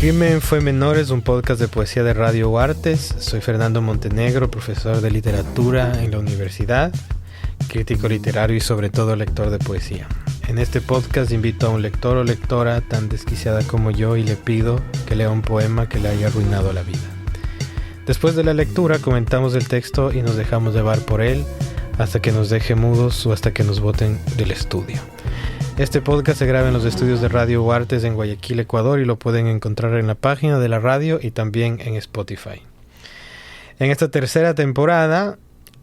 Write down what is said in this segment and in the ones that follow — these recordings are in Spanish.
Crimen fue Menores, un podcast de poesía de Radio Huartes. Soy Fernando Montenegro, profesor de literatura en la universidad, crítico literario y sobre todo lector de poesía. En este podcast invito a un lector o lectora tan desquiciada como yo y le pido que lea un poema que le haya arruinado la vida. Después de la lectura comentamos el texto y nos dejamos llevar por él hasta que nos deje mudos o hasta que nos boten del estudio. Este podcast se graba en los estudios de Radio Huartes en Guayaquil, Ecuador, y lo pueden encontrar en la página de la radio y también en Spotify. En esta tercera temporada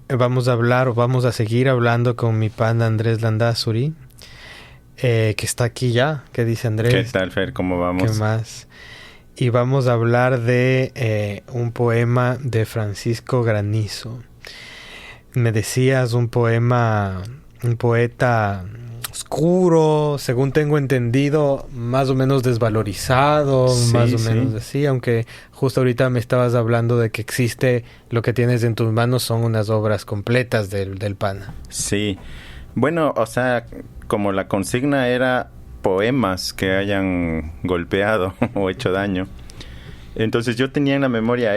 vamos a seguir hablando con mi pana Andrés Landázuri, que está aquí ya. ¿Qué dice Andrés? ¿Qué tal, Fer? ¿Cómo vamos? ¿Qué más? Y vamos a hablar de un poema de Francisco Granizo. Me decías un poeta oscuro, según tengo entendido, más o menos desvalorizado, sí, más o menos así, aunque justo ahorita me estabas hablando de que existe, lo que tienes en tus manos son unas obras completas del pana. Sí, bueno, o sea, como la consigna era poemas que hayan golpeado o hecho daño, entonces yo tenía en la memoria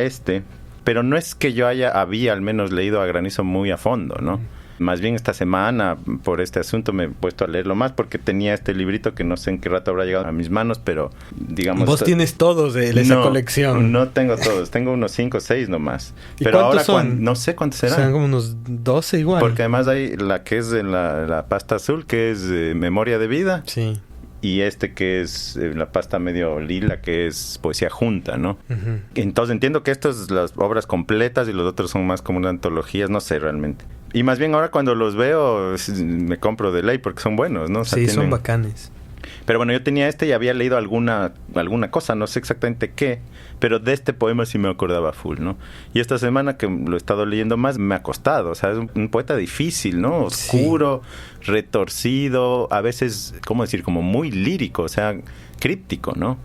pero no es que yo había al menos leído a Granizo muy a fondo, ¿no? Más bien esta semana, por este asunto, me he puesto a leerlo más porque tenía este librito que no sé en qué rato habrá llegado a mis manos, pero digamos... ¿Vos tienes todos de esa colección? No tengo todos, tengo unos 5 o 6 nomás. ¿Y pero cuántos ahora son? No sé cuántos serán. Serán como unos 12 igual. Porque además hay la que es en la pasta azul, que es Memoria de Vida. Sí. Y que es la pasta medio lila, que es poesía junta, ¿no? Uh-huh. Entonces entiendo que estas son las obras completas y los otros son más como unas antologías, no sé realmente. Y más bien ahora cuando los veo me compro de ley porque son buenos, ¿no? O sea, sí, son bacanes. Pero bueno, yo tenía y había leído alguna cosa, no sé exactamente qué, pero de este poema sí me acordaba full, ¿no? Y esta semana que lo he estado leyendo más, me ha costado, o sea, es un poeta difícil, ¿no? Oscuro, sí, retorcido, a veces, ¿cómo decir? Como muy lírico, o sea, críptico, ¿no?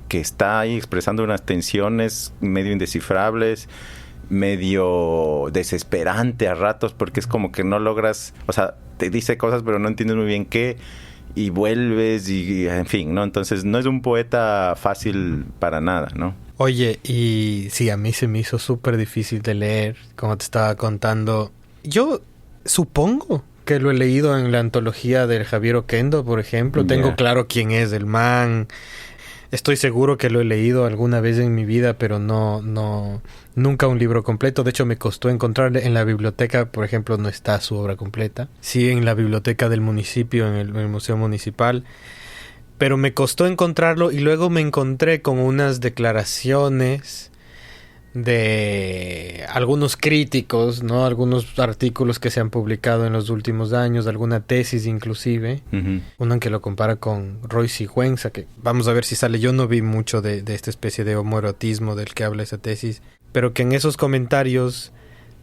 Que está ahí expresando unas tensiones medio indescifrables, medio desesperante a ratos, porque es como que no logras, o sea, te dice cosas pero no entiendes muy bien qué, y vuelves y en fin, ¿no? Entonces no es un poeta fácil para nada, ¿no? Oye, y sí, a mí se me hizo súper difícil de leer, como te estaba contando. Yo supongo que lo he leído en la antología del Javier Oquendo, por ejemplo. Yeah. Tengo claro quién es el man. Estoy seguro que lo he leído alguna vez en mi vida, pero nunca un libro completo. De hecho, me costó encontrarle en la biblioteca, por ejemplo, no está su obra completa. Sí, en la biblioteca del municipio, en el Museo Municipal. Pero me costó encontrarlo y luego me encontré con unas declaraciones de algunos críticos, ¿no? Algunos artículos que se han publicado en los últimos años, alguna tesis inclusive, uh-huh. Uno en que lo compara con Roy Sigüenza, que vamos a ver si sale. Yo no vi mucho de esta especie de homoerotismo del que habla esa tesis, pero que en esos comentarios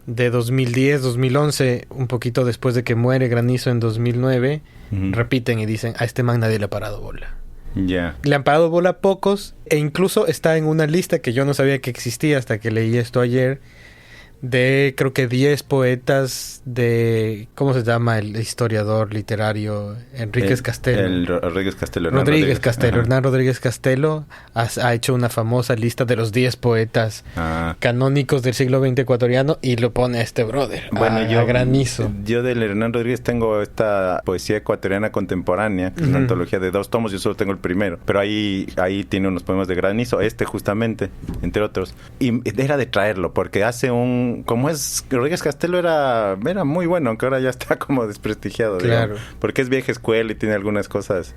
de 2010, 2011, un poquito después de que muere Granizo en 2009, uh-huh. Repiten y dicen, a este man nadie le ha parado bola. Yeah. Le han parado bola a pocos, e incluso está en una lista que yo no sabía que existía hasta que leí esto ayer, de creo que 10 poetas de... ¿Cómo se llama el historiador literario? Enríquez Castelo. Rodríguez Castelo. Hernán Rodríguez Castelo ha hecho una famosa lista de los 10 poetas canónicos del siglo XX ecuatoriano y lo pone a este brother, a Granizo. Yo del Hernán Rodríguez tengo esta poesía ecuatoriana contemporánea, que es una antología de 2 tomos, yo solo tengo el primero, pero ahí tiene unos poemas de Granizo, justamente, entre otros. Y era de traerlo, porque hace como es, Rodríguez Castelo era muy bueno, aunque ahora ya está como desprestigiado, claro, digamos, porque es vieja escuela y tiene algunas cosas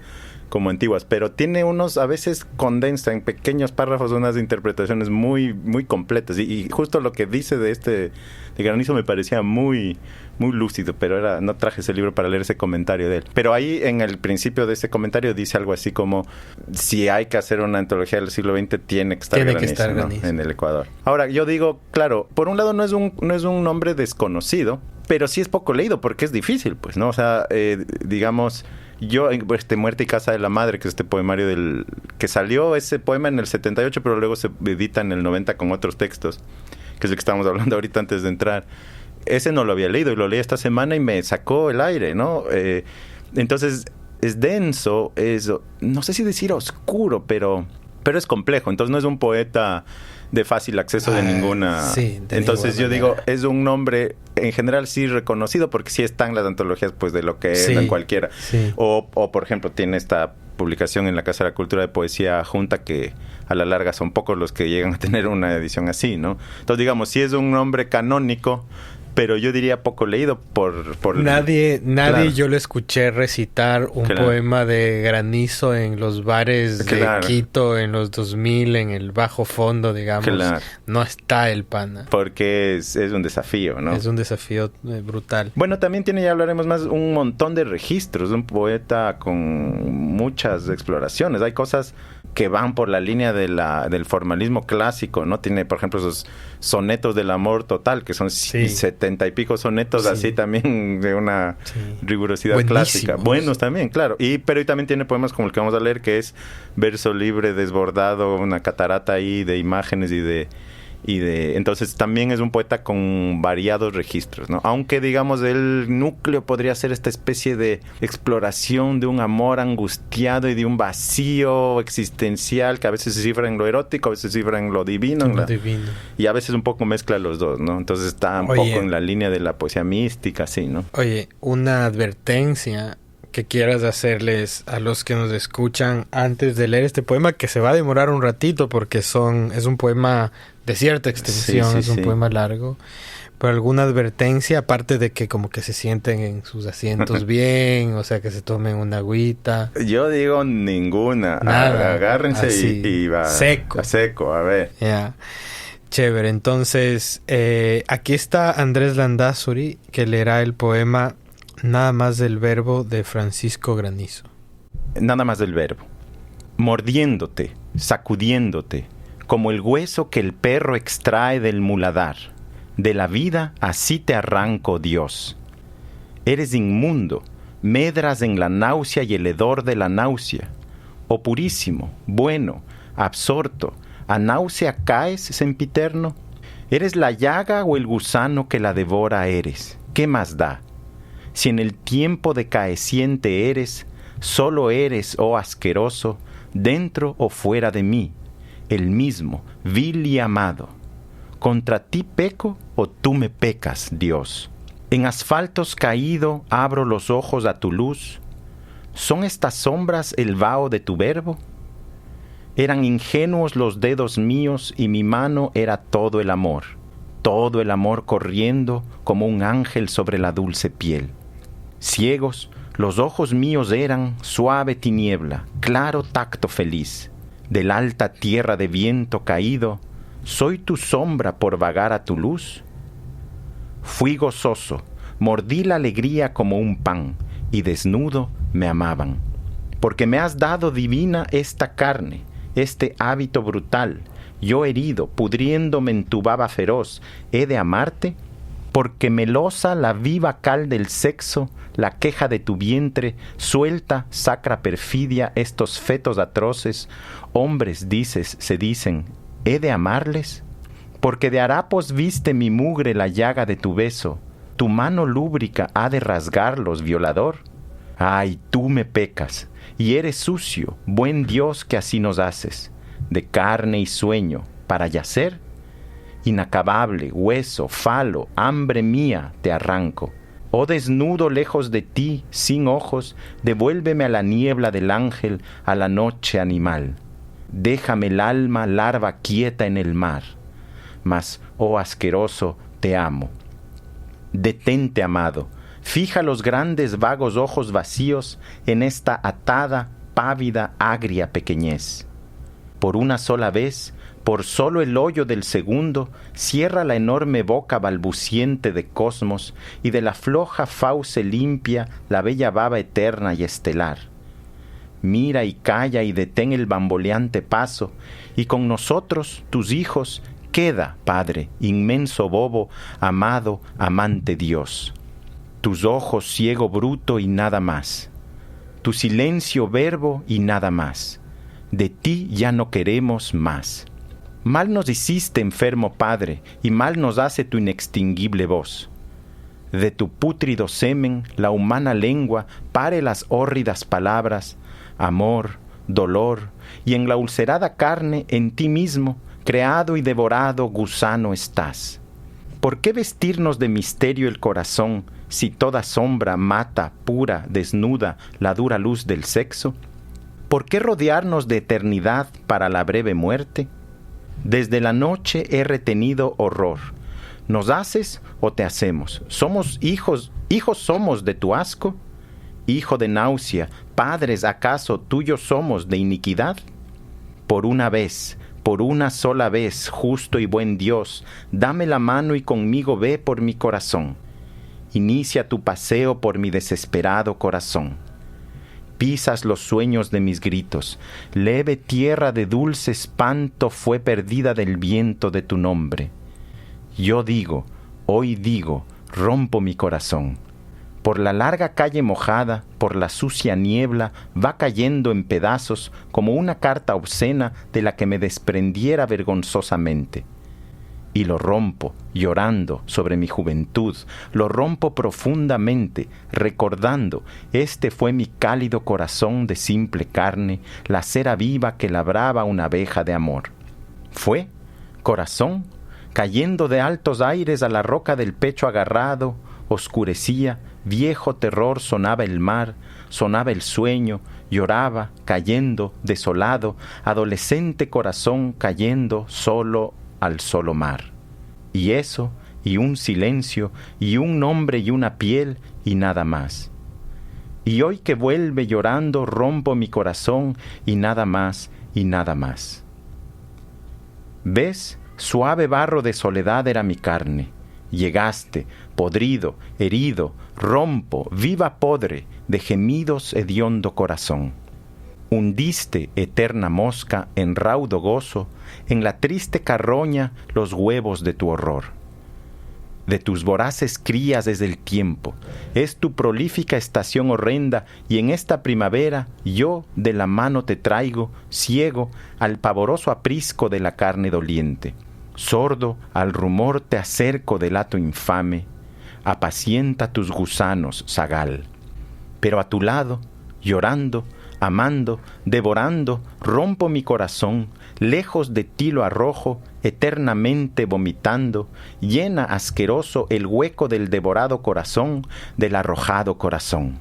como antiguas, pero tiene a veces condensa en pequeños párrafos unas interpretaciones muy, muy completas, y justo lo que dice de Granizo me parecía muy, muy lúcido, pero no traje ese libro para leer ese comentario de él. Pero ahí en el principio de ese comentario dice algo así como, si hay que hacer una antología del siglo XX, tiene que estar Granizo, ¿no? En el Ecuador. Ahora, yo digo, claro, por un lado no es un nombre desconocido, pero sí es poco leído porque es difícil, pues, ¿no? O sea, digamos... Yo, Muerte y Casa de la Madre, que es este poemario que salió ese poema en el 78, pero luego se edita en el 90 con otros textos, que es el que estábamos hablando ahorita antes de entrar. Ese no lo había leído y lo leí esta semana y me sacó el aire, ¿no? Entonces, es denso, no sé si decir oscuro, pero Pero es complejo, entonces no es un poeta de fácil acceso de ninguna... Sí, de entonces ninguna yo manera. digo, es un nombre en general sí reconocido, porque sí están las antologías pues de lo que es en cualquiera. Sí. O por ejemplo tiene esta publicación en la Casa de la Cultura de Poesía Junta, que a la larga son pocos los que llegan a tener una edición así, ¿no? Entonces digamos, sí es un nombre canónico, pero yo diría poco leído por Nadie claro. yo lo escuché recitar un poema de Granizo en los bares de Quito en los 2000, en el bajo fondo, digamos. Claro. No está el pana. Porque es un desafío, ¿no? Es un desafío brutal. Bueno, también tiene, ya hablaremos más, un montón de registros. Un poeta con muchas exploraciones. Hay cosas que van por la línea del formalismo clásico, ¿no? Tiene, por ejemplo, esos sonetos del amor total, que son 70 y pico sonetos, así también de una rigurosidad clásica. Buenos también, claro. Pero también tiene poemas como el que vamos a leer, que es verso libre, desbordado, una catarata ahí de imágenes y de entonces también es un poeta con variados registros, ¿no? Aunque digamos el núcleo podría ser esta especie de exploración de un amor angustiado y de un vacío existencial que a veces se cifra en lo erótico, a veces se cifra en lo divino, y a veces un poco mezcla los dos, ¿no? Entonces está un poco en la línea de la poesía mística, sí, ¿no? Oye, una advertencia que quieras hacerles a los que nos escuchan antes de leer este poema, que se va a demorar un ratito porque es un poema de cierta extensión, es un poema largo, pero alguna advertencia, aparte de que como que se sienten en sus asientos bien, o sea, que se tomen una agüita. Yo digo ninguna. Nada. Agárrense así, y va seco, a ver. Ya. Chévere, entonces aquí está Andrés Landázuri, que leerá el poema Nada más del verbo, de Francisco Granizo. Nada más del verbo. Mordiéndote, sacudiéndote, como el hueso que el perro extrae del muladar. De la vida así te arranco, Dios. Eres inmundo, medras en la náusea y el hedor de la náusea. Oh purísimo, bueno, absorto, ¿a náusea caes, sempiterno? ¿Eres la llaga o el gusano que la devora eres? ¿Qué más da? Si en el tiempo decaeciente eres, solo eres, oh asqueroso, dentro o fuera de mí, el mismo, vil y amado. ¿Contra ti peco o tú me pecas, Dios? En asfaltos caído abro los ojos a tu luz. ¿Son estas sombras el vaho de tu verbo? Eran ingenuos los dedos míos y mi mano era todo el amor corriendo como un ángel sobre la dulce piel. Ciegos, los ojos míos eran suave tiniebla, claro tacto feliz. Del alta tierra de viento caído, ¿soy tu sombra por vagar a tu luz? Fui gozoso, mordí la alegría como un pan, y desnudo me amaban. Porque me has dado divina esta carne, este hábito brutal, yo herido, pudriéndome en tu baba feroz, ¿he de amarte? Porque melosa la viva cal del sexo, la queja de tu vientre, suelta, sacra perfidia, estos fetos atroces, hombres se dicen, ¿he de amarles? Porque de harapos viste mi mugre la llaga de tu beso, ¿tu mano lúbrica ha de rasgarlos, violador? Ay, tú me pecas, y eres sucio, buen Dios que así nos haces, de carne y sueño, para yacer, inacabable, hueso, falo, hambre mía, te arranco. Oh desnudo lejos de ti, sin ojos, devuélveme a la niebla del ángel, a la noche animal. Déjame el alma larva quieta en el mar. Mas, oh asqueroso, te amo. Detente, amado, fija los grandes vagos ojos vacíos en esta atada, pávida, agria pequeñez. Por una sola vez, por solo el hoyo del segundo, cierra la enorme boca balbuciente de cosmos y de la floja fauce limpia la bella baba eterna y estelar. Mira y calla y detén el bamboleante paso, y con nosotros, tus hijos, queda, Padre, inmenso bobo, amado, amante Dios. Tus ojos ciego bruto y nada más. Tu silencio verbo y nada más. De ti ya no queremos más. Mal nos hiciste, enfermo Padre, y mal nos hace tu inextinguible voz. De tu pútrido semen, la humana lengua pare las hórridas palabras, amor, dolor, y en la ulcerada carne, en ti mismo, creado y devorado gusano estás. ¿Por qué vestirnos de misterio el corazón, si toda sombra mata, pura, desnuda, la dura luz del sexo? ¿Por qué rodearnos de eternidad para la breve muerte? Desde la noche he retenido horror. ¿Nos haces o te hacemos? ¿Somos hijos somos de tu asco? Hijo de náusea, padres acaso tuyos somos de iniquidad? Por una vez, por una sola vez, justo y buen Dios, dame la mano y conmigo ve por mi corazón. Inicia tu paseo por mi desesperado corazón. Pisas los sueños de mis gritos. Leve tierra de dulce espanto fue perdida del viento de tu nombre. Yo digo, hoy digo, rompo mi corazón. Por la larga calle mojada, por la sucia niebla, va cayendo en pedazos como una carta obscena de la que me desprendiera vergonzosamente. Y lo rompo, llorando sobre mi juventud, lo rompo profundamente, recordando, este fue mi cálido corazón de simple carne, la cera viva que labraba una abeja de amor. Fue, corazón, cayendo de altos aires a la roca del pecho agarrado, oscurecía, viejo terror sonaba el mar, sonaba el sueño, lloraba, cayendo, desolado, adolescente corazón cayendo solo al solo mar. Y eso, y un silencio, y un nombre y una piel, y nada más. Y hoy que vuelve llorando rompo mi corazón, y nada más, y nada más. ¿Ves? Suave barro de soledad era mi carne. Llegaste, podrido, herido, rompo, viva podre, de gemidos hediondo corazón. Hundiste, eterna mosca, en raudo gozo, en la triste carroña los huevos de tu horror. De tus voraces crías desde el tiempo, es tu prolífica estación horrenda, y en esta primavera yo de la mano te traigo, ciego, al pavoroso aprisco de la carne doliente. Sordo al rumor te acerco del hato infame, apacienta tus gusanos, zagal. Pero a tu lado, llorando, amando, devorando, rompo mi corazón, lejos de ti lo arrojo, eternamente vomitando, llena asqueroso el hueco del devorado corazón, del arrojado corazón.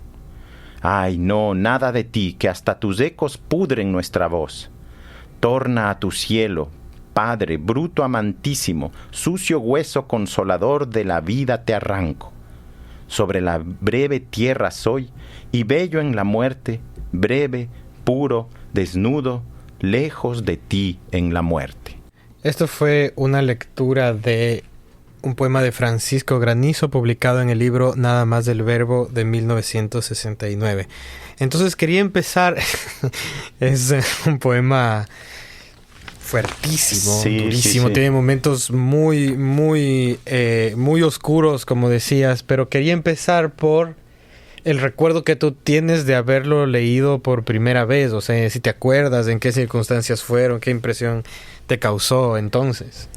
Ay, no, nada de ti, que hasta tus ecos pudren nuestra voz. Torna a tu cielo, Padre, bruto amantísimo, sucio hueso consolador de la vida te arranco. Sobre la breve tierra soy, y bello en la muerte, breve, puro, desnudo, lejos de ti en la muerte. Esto fue una lectura de un poema de Francisco Granizo publicado en el libro Nada más del verbo de 1969. Entonces quería empezar, es un poema fuertísimo, sí, durísimo, sí. Tiene momentos muy oscuros, como decías, pero quería empezar por el recuerdo que tú tienes de haberlo leído por primera vez, o sea, si te acuerdas en qué circunstancias fueron, qué impresión te causó entonces.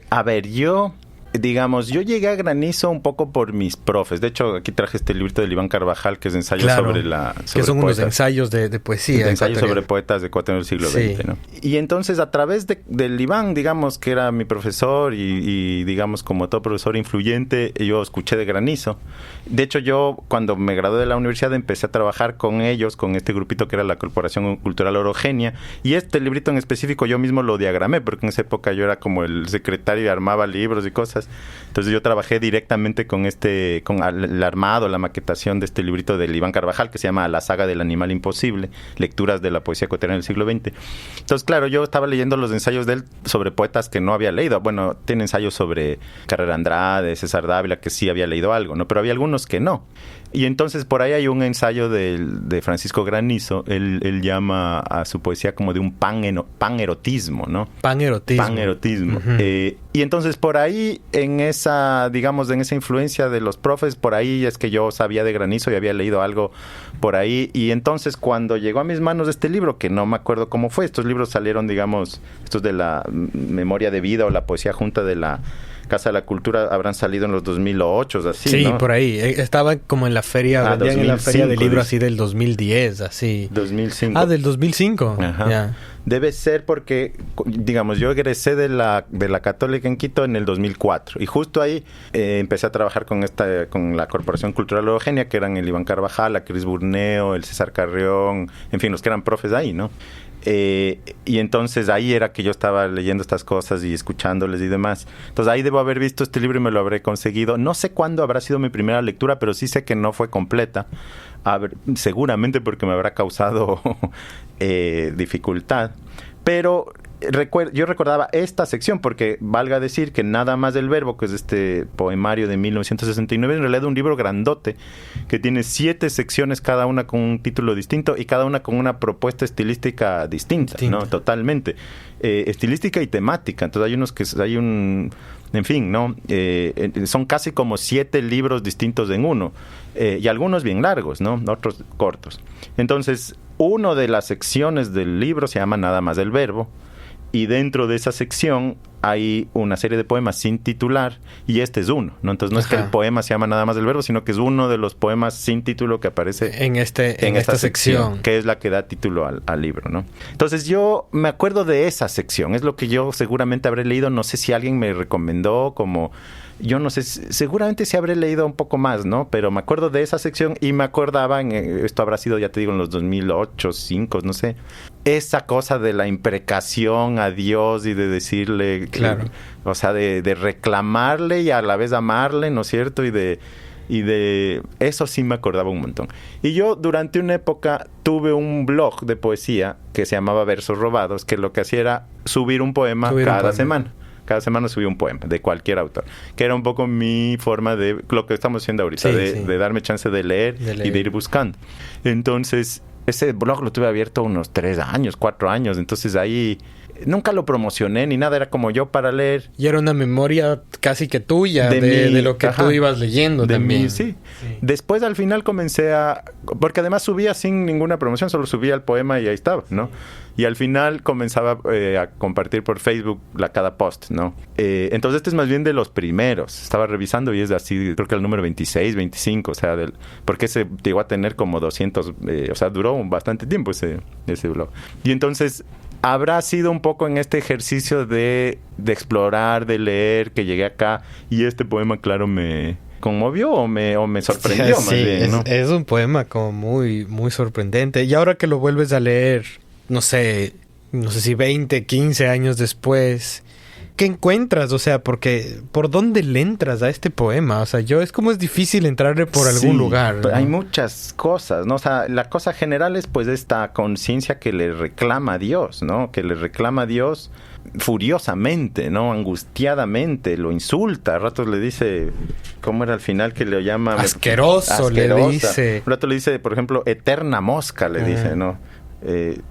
A ver, yo llegué a Granizo un poco por mis profes. De hecho, aquí traje este librito de Iván Carvajal, que es ensayo sobre que son unos ensayos de poesía. De ensayos sobre poetas de ecuatoriano del siglo XX, ¿no? Y entonces, a través del Iván, digamos, que era mi profesor y digamos, como todo profesor influyente, yo escuché de Granizo. De hecho, yo, cuando me gradué de la universidad, empecé a trabajar con ellos, con este grupito que era la Corporación Cultural Orogenia, y este librito en específico yo mismo lo diagramé, porque en esa época yo era como el secretario y armaba libros y cosas. Entonces yo trabajé directamente con el armado, la maquetación de este librito del Iván Carvajal, que se llama La saga del animal imposible, lecturas de la poesía ecuatoriana del siglo XX. Entonces, claro, yo estaba leyendo los ensayos de él sobre poetas que no había leído. Bueno, tiene ensayos sobre Carrera Andrade, César Dávila, que sí había leído algo, ¿no? Pero había algunos que no. Y entonces por ahí hay un ensayo de Francisco Granizo. Él llama a su poesía como de un panerotismo, ¿no? Panerotismo. Uh-huh. Y entonces por ahí, en esa influencia de los profes, por ahí es que yo sabía de Granizo y había leído algo por ahí. Y entonces cuando llegó a mis manos este libro, que no me acuerdo cómo fue, estos libros salieron, digamos, estos de la memoria de vida o la poesía junta de la Casa de la Cultura habrán salido en los 2008, así, sí, ¿no? Por ahí. Estaba como en la feria, vendían 2005, en la feria de libros así del 2010, así. 2005. Del 2005. Ajá. Ya. Debe ser porque, digamos, yo egresé de la Católica en Quito en el 2004 y justo ahí empecé a trabajar con la Corporación Cultural Eugenia, que eran el Iván Carvajal, la Cris Burneo, el César Carrión, en fin, los que eran profes ahí, ¿no? Y entonces ahí era que yo estaba leyendo estas cosas y escuchándoles y demás. Entonces ahí debo haber visto este libro y me lo habré conseguido. No sé cuándo habrá sido mi primera lectura, pero sí sé que no fue completa. Seguramente porque me habrá causado dificultad. Pero yo recordaba esta sección porque valga decir que Nada más del verbo, que es este poemario de 1969, en realidad un libro grandote que tiene 7 secciones, cada una con un título distinto y cada una con una propuesta estilística distinta. ¿No? Totalmente. Estilística y temática. Entonces en fin, ¿no? Son casi como 7 libros distintos en uno. Y algunos bien largos, ¿no? Otros cortos. Entonces, una de las secciones del libro se llama Nada más del verbo. Y dentro de esa sección hay una serie de poemas sin titular y este es uno, ¿no? Entonces no es que el poema se llama Nada más del verbo, sino que es uno de los poemas sin título que aparece en esta sección, que es la que da título al libro, ¿no? Entonces yo me acuerdo de esa sección, es lo que yo seguramente habré leído, no sé si alguien me recomendó como... Yo no sé, seguramente sí habré leído un poco más, ¿no? Pero me acuerdo de esa sección y me acordaba, esto habrá sido, ya te digo, en los 2008, 2005, no sé, esa cosa de la imprecación a Dios y de decirle, claro, o sea, de reclamarle y a la vez amarle, ¿no es cierto? Y de eso sí me acordaba un montón. Y yo durante una época tuve un blog de poesía que se llamaba Versos Robados, que lo que hacía era subir un poema cada semana. Cada semana subí un poema de cualquier autor, que era un poco mi forma de lo que estamos haciendo ahorita, de darme chance de leer y de ir buscando. Entonces, ese blog lo tuve abierto unos 3 años, 4 años, entonces ahí nunca lo promocioné ni nada, era como yo para leer. Y era una memoria casi que tuya de lo que tú ibas leyendo también. Sí. Después al final comencé porque además subía sin ninguna promoción, solo subía el poema y ahí estaba, ¿no? Y al final comenzaba a compartir por Facebook cada post, ¿no? Entonces este es más bien de los primeros. Estaba revisando y es así, creo que el número 26, 25, o sea, porque se llegó a tener como 200, o sea, duró bastante tiempo ese blog. Y entonces habrá sido un poco en este ejercicio de explorar, de leer, que llegué acá y este poema, claro, me conmovió o me sorprendió más bien, ¿no? Es un poema como muy, muy sorprendente. Y ahora que lo vuelves a leer, no sé si 20, 15 años después, ¿qué encuentras? O sea, porque ¿por dónde le entras a este poema? O sea, es difícil entrarle por algún lugar, ¿no? Hay muchas cosas, ¿no? O sea, la cosa general es pues esta conciencia que le reclama a Dios, ¿no? Que le reclama a Dios furiosamente, ¿no? Angustiadamente, lo insulta. A ratos le dice, ¿cómo era al final que le llama? Asqueroso, le dice. A ratos le dice, por ejemplo, eterna mosca, le dice, ¿no?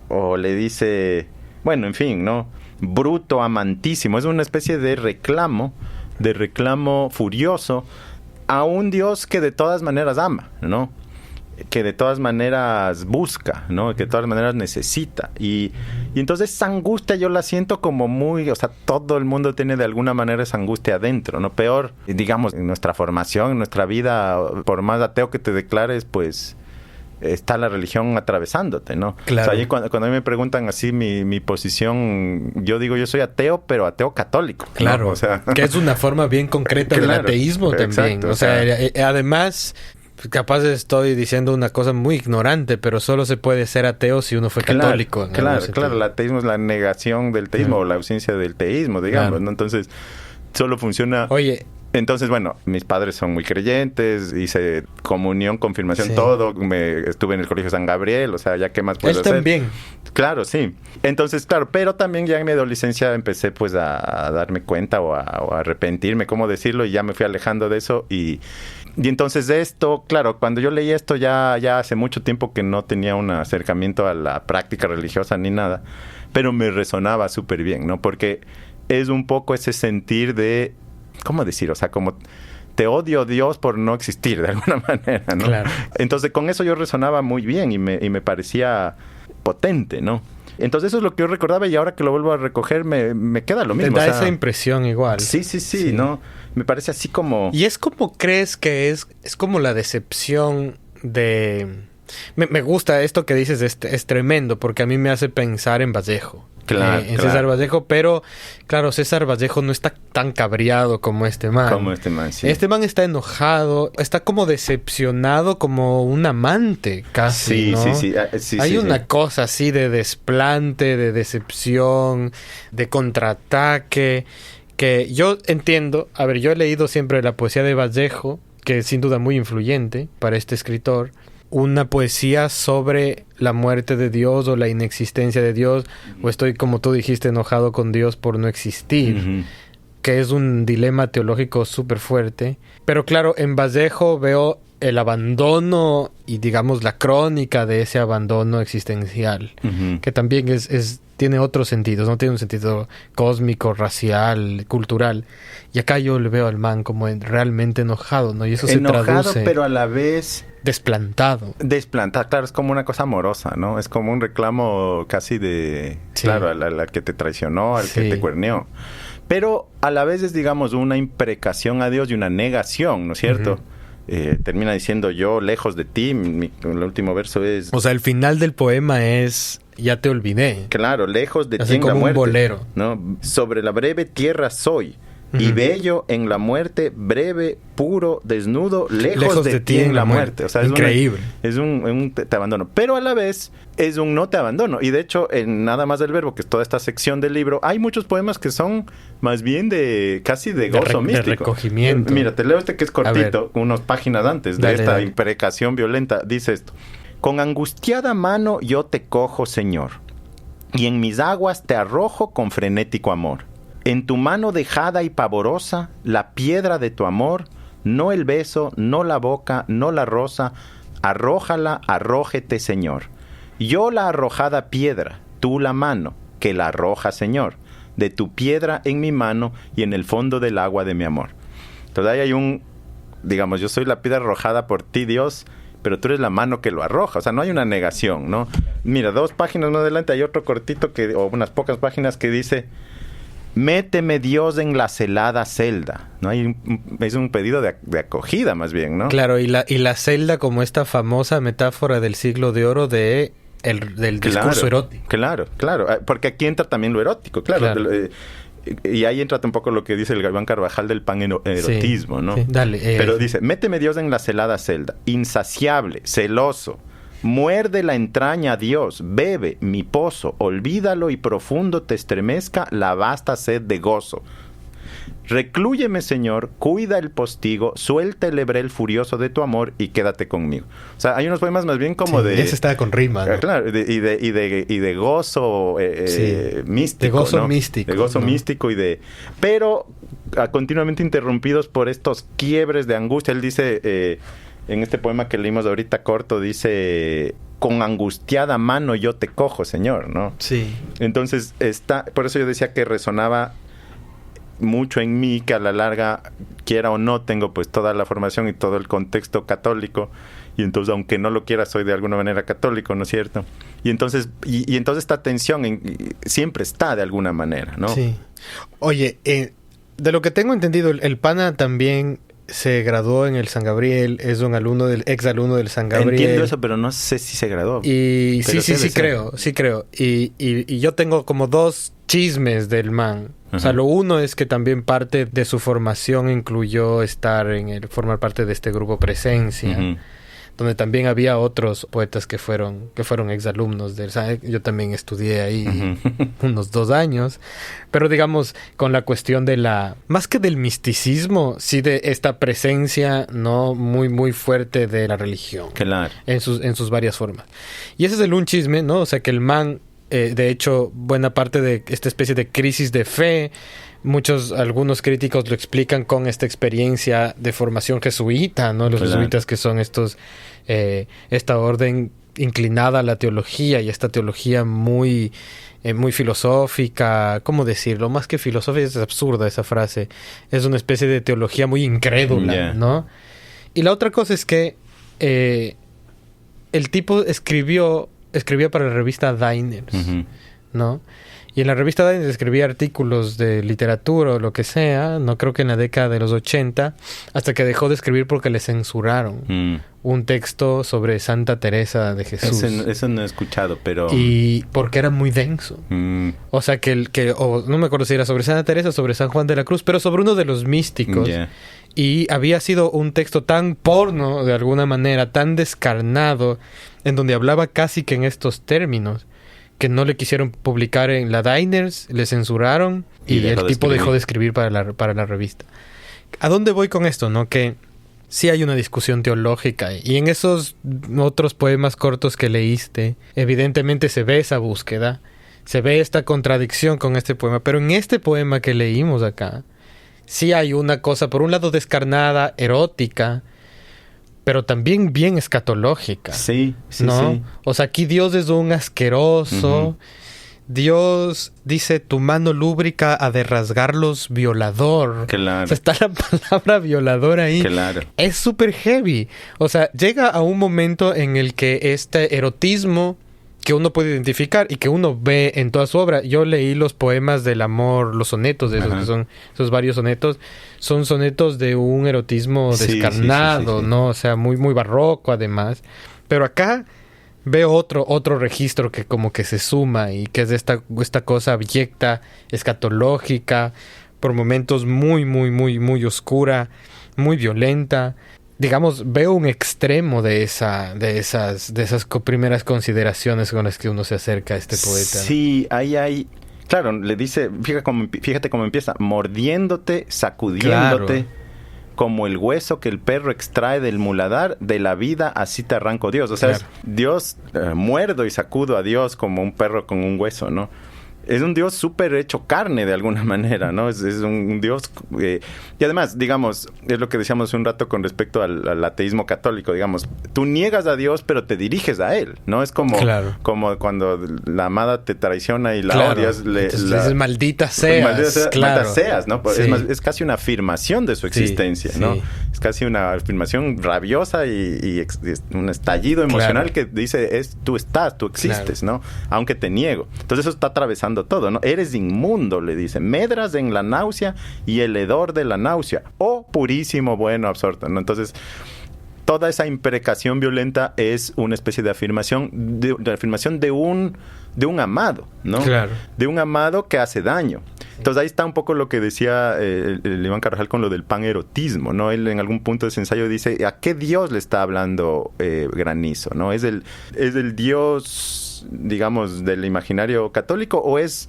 O le dice, bueno, en fin, ¿no? Bruto, amantísimo. Es una especie de reclamo furioso a un Dios que de todas maneras ama, ¿no? Que de todas maneras busca, ¿no? Que de todas maneras necesita. Y entonces esa angustia yo la siento como muy... O sea, todo el mundo tiene de alguna manera esa angustia adentro, ¿no? Peor, digamos, en nuestra formación, en nuestra vida, por más ateo que te declares, pues está la religión atravesándote, ¿no? Claro. O sea, cuando a mí me preguntan así mi posición, yo digo, yo soy ateo, pero ateo católico, ¿no? Claro, o sea, que es una forma bien concreta del ateísmo también. Exacto, o sea, además, capaz estoy diciendo una cosa muy ignorante, pero solo se puede ser ateo si uno fue católico. Claro, el ateísmo es la negación del teísmo o la ausencia del teísmo, digamos, ¿no? Entonces, solo funciona... Oye... Entonces, bueno, mis padres son muy creyentes, hice comunión, confirmación, todo. Estuve en el Colegio San Gabriel, o sea, ya qué más puedo hacer. Él también. Claro, sí. Entonces, claro, pero también ya en mi adolescencia empecé pues a darme cuenta o a arrepentirme, cómo decirlo, y ya me fui alejando de eso. Y entonces de esto, claro, cuando yo leí esto ya hace mucho tiempo que no tenía un acercamiento a la práctica religiosa ni nada, pero me resonaba súper bien, ¿no? Porque es un poco ese sentir de... ¿Cómo decir? O sea, como te odio Dios por no existir de alguna manera, ¿no? Claro. Entonces con eso yo resonaba muy bien y me parecía potente, ¿no? Entonces eso es lo que yo recordaba y ahora que lo vuelvo a recoger me queda lo mismo. Te da esa impresión igual. Sí, ¿no? Me parece así como... Y es como crees que es como la decepción de... Me gusta esto que dices, es tremendo, porque a mí me hace pensar en Vallejo. Claro, en César Vallejo, pero claro, César Vallejo no está tan cabreado como este man. Sí. Este man está enojado, está como decepcionado, como un amante casi, ¿no? Sí. Hay una cosa así de desplante, de decepción, de contraataque, que yo entiendo. A ver, yo he leído siempre la poesía de Vallejo, que es sin duda muy influyente para este escritor. Una poesía sobre la muerte de Dios o la inexistencia de Dios, o estoy, como tú dijiste, enojado con Dios por no existir, que es un dilema teológico súper fuerte. Pero claro, en Vallejo veo el abandono y, digamos, la crónica de ese abandono existencial, que también tiene otros sentidos, no tiene un sentido cósmico, racial, cultural. Y acá yo le veo al man como realmente enojado, ¿no? Y eso se traduce... Enojado, pero a la vez... Desplantado, claro, es como una cosa amorosa, ¿no? Es como un reclamo casi de... Sí. Claro, a la que te traicionó, al que te cuerneó. Pero a la vez es, digamos, una imprecación a Dios y una negación, ¿no es cierto? Termina diciendo yo lejos de ti, el último verso es... O sea, el final del poema es... Ya te olvidé. Claro, lejos de así ti en la muerte. Así como un bolero. ¿No? Sobre la breve tierra soy... Y bello en la muerte, breve, puro, desnudo, lejos de ti en la muerte. O sea, increíble. Es un te abandono. Pero a la vez es un no te abandono. Y de hecho, en Nada más del verbo, que es toda esta sección del libro, hay muchos poemas que son más bien casi de gozo místico. De recogimiento. Mira, te leo este que es cortito, unas páginas antes de esta imprecación violenta. Dice esto: con angustiada mano yo te cojo, Señor, y en mis aguas te arrojo con frenético amor. En tu mano dejada y pavorosa, la piedra de tu amor, no el beso, no la boca, no la rosa, arrójala, arrójete, Señor. Yo la arrojada piedra, tú la mano, que la arroja, Señor, de tu piedra en mi mano y en el fondo del agua de mi amor. Entonces ahí hay digamos, yo soy la piedra arrojada por ti, Dios, pero tú eres la mano que lo arroja. O sea, no hay una negación, ¿no? Mira, 2 páginas más adelante hay otro cortito, o unas pocas páginas, que dice... Méteme, Dios, en la celada celda. ¿No? Es un pedido de acogida, más bien, ¿no? Claro, y la celda como esta famosa metáfora del siglo de oro del discurso erótico. Claro. Porque aquí entra también lo erótico, claro. Y ahí entra un poco lo que dice el Galván Carvajal del panerotismo, ¿no? Sí, dale. Pero dice, méteme, Dios, en la celada celda, insaciable, celoso. Muerde la entraña a Dios, bebe mi pozo, olvídalo y profundo te estremezca la vasta sed de gozo. Reclúyeme, Señor, cuida el postigo, suelta el hebrel furioso de tu amor y quédate conmigo. O sea, hay unos poemas más bien como de... Ese está con rima, ¿no? Claro, y de gozo místico, de gozo, ¿no? místico. De gozo, ¿no? Místico pero continuamente interrumpidos por estos quiebres de angustia. Él dice... en este poema que leímos ahorita corto, dice... Con angustiada mano yo te cojo, Señor, ¿no? Sí. Entonces, por eso yo decía que resonaba mucho en mí, que a la larga, quiera o no, tengo pues toda la formación y todo el contexto católico. Y entonces, aunque no lo quiera, soy de alguna manera católico, ¿no es cierto? Y entonces, y entonces esta tensión siempre está de alguna manera, ¿no? Sí. Oye, de lo que tengo entendido, el pana también... se graduó en el San Gabriel, es un ex alumno del San Gabriel. Entiendo eso, pero no sé si se graduó. Y sí creo. Y yo tengo como 2 chismes del man. Uh-huh. O sea, lo uno es que también parte de su formación incluyó formar parte de este grupo Presencia. Uh-huh. Donde también había otros poetas que fueron exalumnos del... Yo también estudié ahí unos 2 años. Pero digamos, con la cuestión de más que del misticismo, sí de esta presencia, ¿no? Muy, muy fuerte de la religión. Claro. En sus varias formas. Y ese es un chisme, ¿no? O sea, que el man, de hecho, buena parte de esta especie de crisis de fe... Algunos críticos lo explican con esta experiencia de formación jesuita, ¿no? Los jesuitas, que son esta orden inclinada a la teología, y esta teología muy filosófica. ¿Cómo decirlo? Más que filosófica, es absurda esa frase. Es una especie de teología muy incrédula, ¿no? Y la otra cosa es que el tipo escribió escribía para la revista Diners, ¿no? Y en la revista Diners escribía artículos de literatura o lo que sea, no creo que en la década de los 80, hasta que dejó de escribir porque le censuraron un texto sobre Santa Teresa de Jesús. Eso no he escuchado, pero... Y porque era muy denso. O sea, no me acuerdo si era sobre Santa Teresa o sobre San Juan de la Cruz, pero sobre uno de los místicos. Yeah. Y había sido un texto tan porno, de alguna manera, tan descarnado, en donde hablaba casi que en estos términos, que no le quisieron publicar en la Diners, le censuraron y el tipo dejó de escribir para la revista. ¿A dónde voy con esto? ¿No? Que sí hay una discusión teológica y en esos otros poemas cortos que leíste, evidentemente se ve esa búsqueda, se ve esta contradicción con este poema, pero en este poema que leímos acá, sí hay una cosa, por un lado descarnada, erótica, pero también bien escatológica. Sí, ¿no? sí. O sea, aquí Dios es un asqueroso. Dios dice, tu mano lúbrica ha de rasgarlos, violador. Claro. O sea, está la palabra violador ahí. Claro. Es súper heavy. O sea, llega a un momento en el que este erotismo que uno puede identificar y que uno ve en toda su obra. Yo leí los poemas del amor, los sonetos de esos, que son esos varios sonetos. Son sonetos de un erotismo descarnado, sí. ¿no? O sea, muy, muy barroco además. Pero acá veo otro registro que como que se suma y que es de esta cosa abyecta, escatológica, por momentos muy, muy, muy, muy oscura, muy violenta. Digamos, veo un extremo de esas primeras consideraciones con las que uno se acerca a este poeta. Sí, ahí hay... Claro, le dice, fíjate cómo empieza, mordiéndote, sacudiéndote, claro, como el hueso que el perro extrae del muladar, de la vida así te arranco Dios. O sea, claro, es Dios, muerdo y sacudo a Dios como un perro con un hueso, ¿no? Es un Dios súper hecho carne de alguna manera, ¿no? Es un Dios... y además, digamos, es lo que decíamos un rato con respecto al ateísmo católico, digamos. Tú niegas a Dios, pero te diriges a Él, ¿no? Es como, claro, como cuando la amada te traiciona y la claro, odias. Le dices, maldita seas, claro, maldita seas, ¿no? Sí. Es casi una afirmación de su existencia, sí, ¿no? Sí. Es casi una afirmación rabiosa y un estallido emocional, claro, que dice, tú existes, claro, ¿no? Aunque te niego. Entonces eso está atravesando todo, ¿no? Eres inmundo, le dice, medras en la náusea y el hedor de la náusea, oh purísimo, bueno, absorto, ¿no? Entonces, toda esa imprecación violenta es una especie de afirmación de un amado, ¿no? Claro. De un amado que hace daño. Entonces ahí está un poco lo que decía el Iván Carvajal con lo del panerotismo, ¿no? Él en algún punto de ese ensayo dice, ¿a qué Dios le está hablando Granizo, ¿no? ¿Es el Dios, digamos, del imaginario católico o es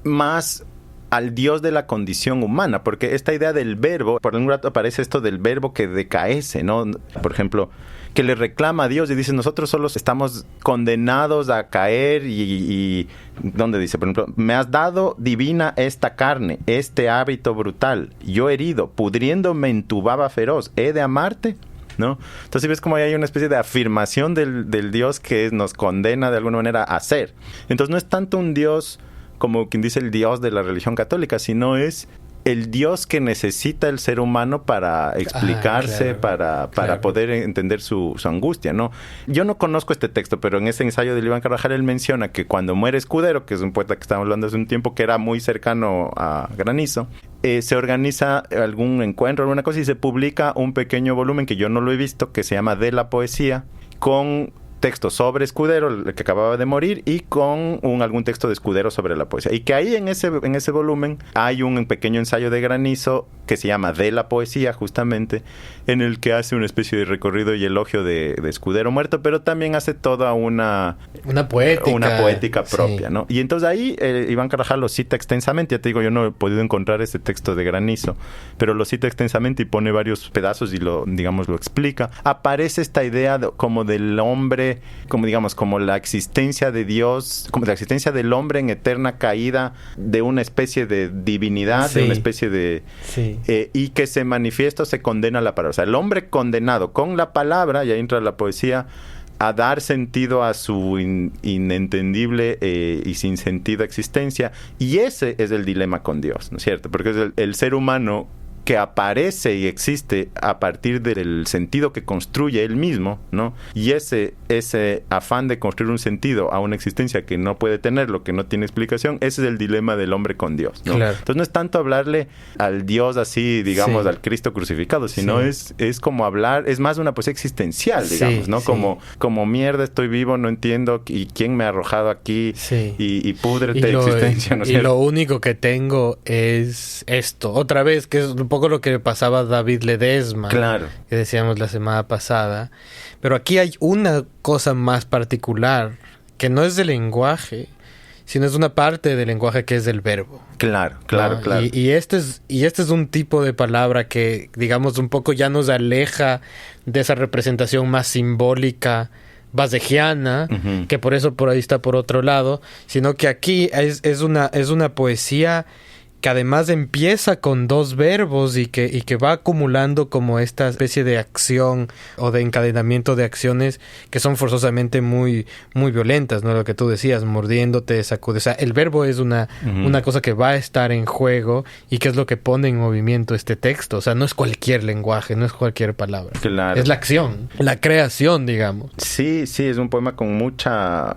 más al Dios de la condición humana? Porque esta idea del verbo, por un rato aparece esto del verbo que decaece, ¿no? Por ejemplo, que le reclama a Dios y dice, nosotros solo estamos condenados a caer y ¿dónde dice? Por ejemplo, me has dado divina esta carne, este hábito brutal, yo herido, pudriéndome en tu baba feroz, ¿he de amarte? ¿No? Entonces ves como hay una especie de afirmación del Dios que nos condena de alguna manera a ser. Entonces no es tanto un Dios como quien dice el Dios de la religión católica, sino es el Dios que necesita el ser humano para explicarse, claro, para poder entender su angustia, ¿no? Yo no conozco este texto, pero en ese ensayo de Iván Carvajal él menciona que cuando muere Escudero, que es un poeta que estábamos hablando hace un tiempo, que era muy cercano a Granizo, se organiza algún encuentro, alguna cosa, y se publica un pequeño volumen que yo no lo he visto, que se llama De la Poesía, con texto sobre Escudero, el que acababa de morir, y con algún texto de Escudero sobre la poesía. Y que ahí en ese volumen hay un pequeño ensayo de Granizo que se llama De la Poesía, justamente, en el que hace una especie de recorrido y elogio de Escudero muerto, pero también hace toda una poética propia, sí, ¿no? Y entonces ahí Iván Carvajal lo cita extensamente. Ya te digo, yo no he podido encontrar ese texto de Granizo, pero lo cita extensamente y pone varios pedazos y lo explica. Aparece esta idea como del hombre, como la existencia de Dios, como la existencia del hombre en eterna caída de una especie de divinidad, sí, de una especie de... Sí. Y que se manifiesta, se condena la palabra. O sea, el hombre condenado con la palabra, y ahí entra la poesía, a dar sentido a su inentendible y sin sentido existencia. Y ese es el dilema con Dios, ¿no es cierto? Porque es el ser humano que aparece y existe a partir del sentido que construye él mismo, ¿no? Y ese afán de construir un sentido a una existencia que no puede tenerlo, que no tiene explicación, ese es el dilema del hombre con Dios, ¿no? Claro. Entonces no es tanto hablarle al Dios así, digamos, al Cristo crucificado, sino es como hablar, es más una poesía existencial, digamos, ¿no? Como mierda, estoy vivo, no entiendo, y quién me ha arrojado aquí, y púdrete existencia, ¿no es cierto? Y lo único que tengo es esto. Otra vez, que es un poco lo que le pasaba a David Ledesma, claro, que decíamos la semana pasada. Pero aquí hay una cosa más particular, que no es del lenguaje, sino es una parte del lenguaje que es el verbo. Claro. Y este es un tipo de palabra que, digamos, un poco ya nos aleja de esa representación más simbólica basegiana, que por eso por ahí está por otro lado, sino que aquí es una poesía que además empieza con dos verbos y que va acumulando como esta especie de acción o de encadenamiento de acciones que son forzosamente muy, muy violentas, ¿no? Lo que tú decías, mordiéndote, sacude. O sea, el verbo es una cosa que va a estar en juego y que es lo que pone en movimiento este texto. O sea, no es cualquier lenguaje, no es cualquier palabra. Claro. Es la acción, la creación, digamos. Sí, es un poema con mucha,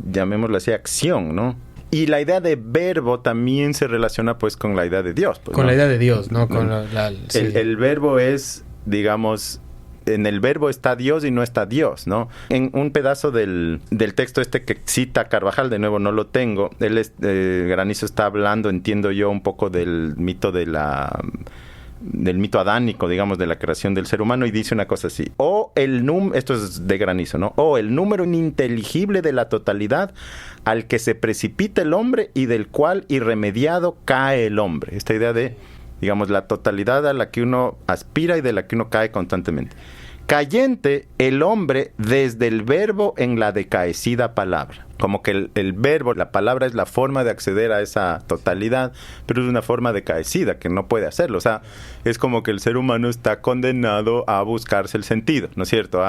llamémoslo así, acción, ¿no? Y la idea de verbo también se relaciona pues con la idea de Dios. Pues, con ¿no? la idea de Dios, ¿no? Con el verbo es, digamos, en el verbo está Dios y no está Dios, ¿no? En un pedazo del texto que cita Carvajal, de nuevo no lo tengo, Granizo está hablando, entiendo yo, un poco del mito del mito adánico, digamos, de la creación del ser humano, y dice una cosa así: esto es de Granizo, ¿no? O el número ininteligible de la totalidad al que se precipita el hombre y del cual irremediado cae el hombre. Esta idea de, digamos, la totalidad a la que uno aspira y de la que uno cae constantemente. Cayente el hombre desde el verbo en la decaecida palabra. Como que el verbo, la palabra es la forma de acceder a esa totalidad, pero es una forma decaecida que no puede hacerlo. O sea, es como que el ser humano está condenado a buscarse el sentido, ¿no es cierto?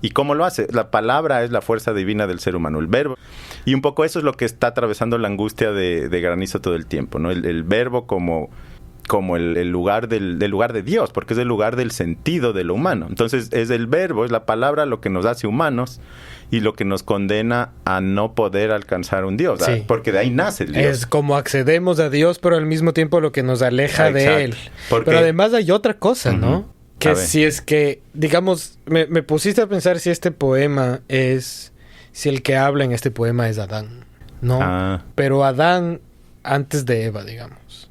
¿Y cómo lo hace? La palabra es la fuerza divina del ser humano, el verbo. Y un poco eso es lo que está atravesando la angustia de Granizo todo el tiempo, ¿no? El verbo como el lugar del lugar de Dios, porque es el lugar del sentido de lo humano. Entonces es el verbo, es la palabra lo que nos hace humanos y lo que nos condena a no poder alcanzar un Dios, porque de ahí nace el Dios. Es como accedemos a Dios, pero al mismo tiempo lo que nos aleja de Él. Pero además hay otra cosa, ¿no? Que si es que, digamos, me pusiste a pensar si el que habla en este poema es Adán, ¿no? Pero Adán antes de Eva, digamos.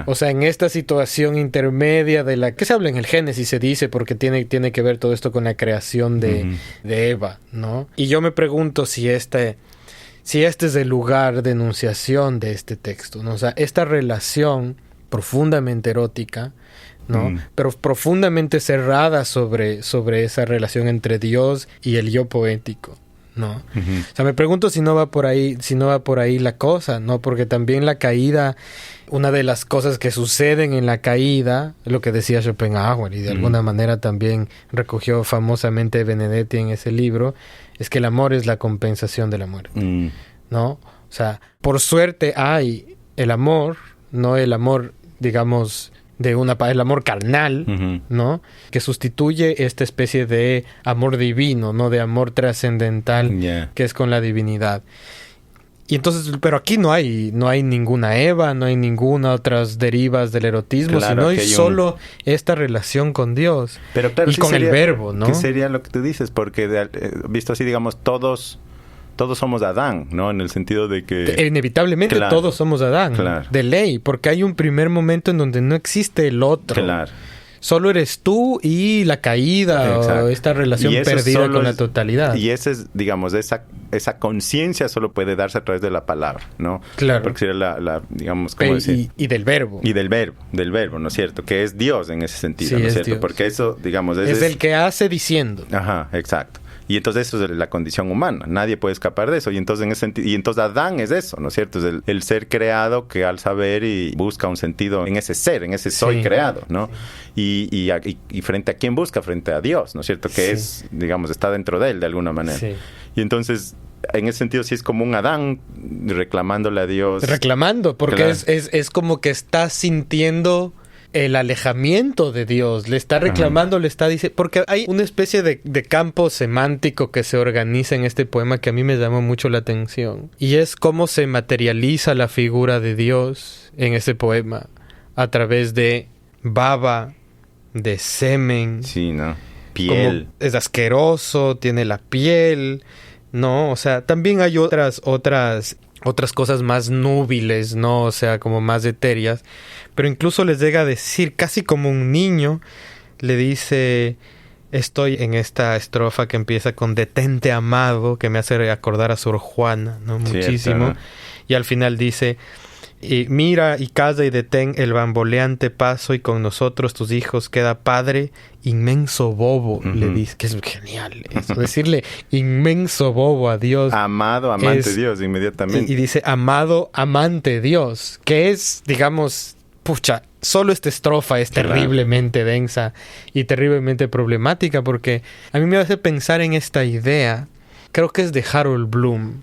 O sea, en esta situación intermedia de la que se habla en el Génesis, se dice, porque tiene que ver todo esto con la creación de Eva, ¿no? Y yo me pregunto si este es el lugar de enunciación de este texto, ¿no? O sea, esta relación profundamente erótica, ¿no? Pero profundamente cerrada sobre esa relación entre Dios y el yo poético, ¿no? O sea, me pregunto si no va por ahí la cosa, ¿no? Porque también la caída, una de las cosas que suceden en la caída, lo que decía Schopenhauer y de alguna manera también recogió famosamente Benedetti en ese libro, es que el amor es la compensación de la muerte, ¿no? O sea, por suerte hay el amor, no el amor, digamos, el amor carnal, ¿no? Que sustituye esta especie de amor divino, ¿no? De amor trascendental, que es con la divinidad. Y entonces, pero aquí no hay ninguna Eva, no hay ninguna otras derivas del erotismo, sino hay solo esta relación con Dios. Pero claro, y con el verbo, ¿no? Que sería lo que tú dices, porque visto así, digamos, todos somos Adán, ¿no? En el sentido de que inevitablemente todos somos Adán, de ley, porque hay un primer momento en donde no existe el otro. Solo eres tú y la caída, o esta relación perdida con la totalidad. Y ese es, digamos, esa conciencia solo puede darse a través de la palabra, ¿no? Claro. Porque sería digamos, ¿cómo decir? Y del verbo. Y del verbo, ¿no es cierto? Que es Dios en ese sentido, ¿no es cierto? Dios. Porque eso, digamos... Es el que hace diciendo. Ajá, exacto. Y entonces eso es la condición humana. Nadie puede escapar de eso. Y entonces en ese sentido, entonces Adán es eso, ¿no es cierto? Es el ser creado que al saber y busca un sentido en ese ser, en ese soy creado, ¿no? Y frente a quién busca, frente a Dios, ¿no es cierto? Que es, digamos, está dentro de él de alguna manera. Y entonces, en ese sentido, sí es como un Adán reclamándole a Dios. Reclamando, porque es como que está sintiendo el alejamiento de Dios, le está reclamando, le está diciendo, porque hay una especie de campo semántico que se organiza en este poema que a mí me llamó mucho la atención, y es cómo se materializa la figura de Dios en este poema a través de baba, de semen. Sí, ¿no? Piel. Como es asqueroso, tiene la piel, ¿no? O sea, también hay otras cosas más núbiles, ¿no? O sea, como más etéreas. Pero incluso les llega a decir, casi como un niño, le dice, estoy en esta estrofa que empieza con detente amado, que me hace acordar a Sor Juana, ¿no? Muchísimo. Cierto. Y al final dice, y mira y calla y detén el bamboleante paso, y con nosotros tus hijos queda padre inmenso bobo. Le dice, que es genial eso, decirle inmenso bobo a Dios. Amado, amante Dios, inmediatamente. Y dice amado, amante Dios, que es, digamos, pucha, solo esta estrofa es terriblemente densa y terriblemente problemática, porque a mí me hace pensar en esta idea, creo que es de Harold Bloom,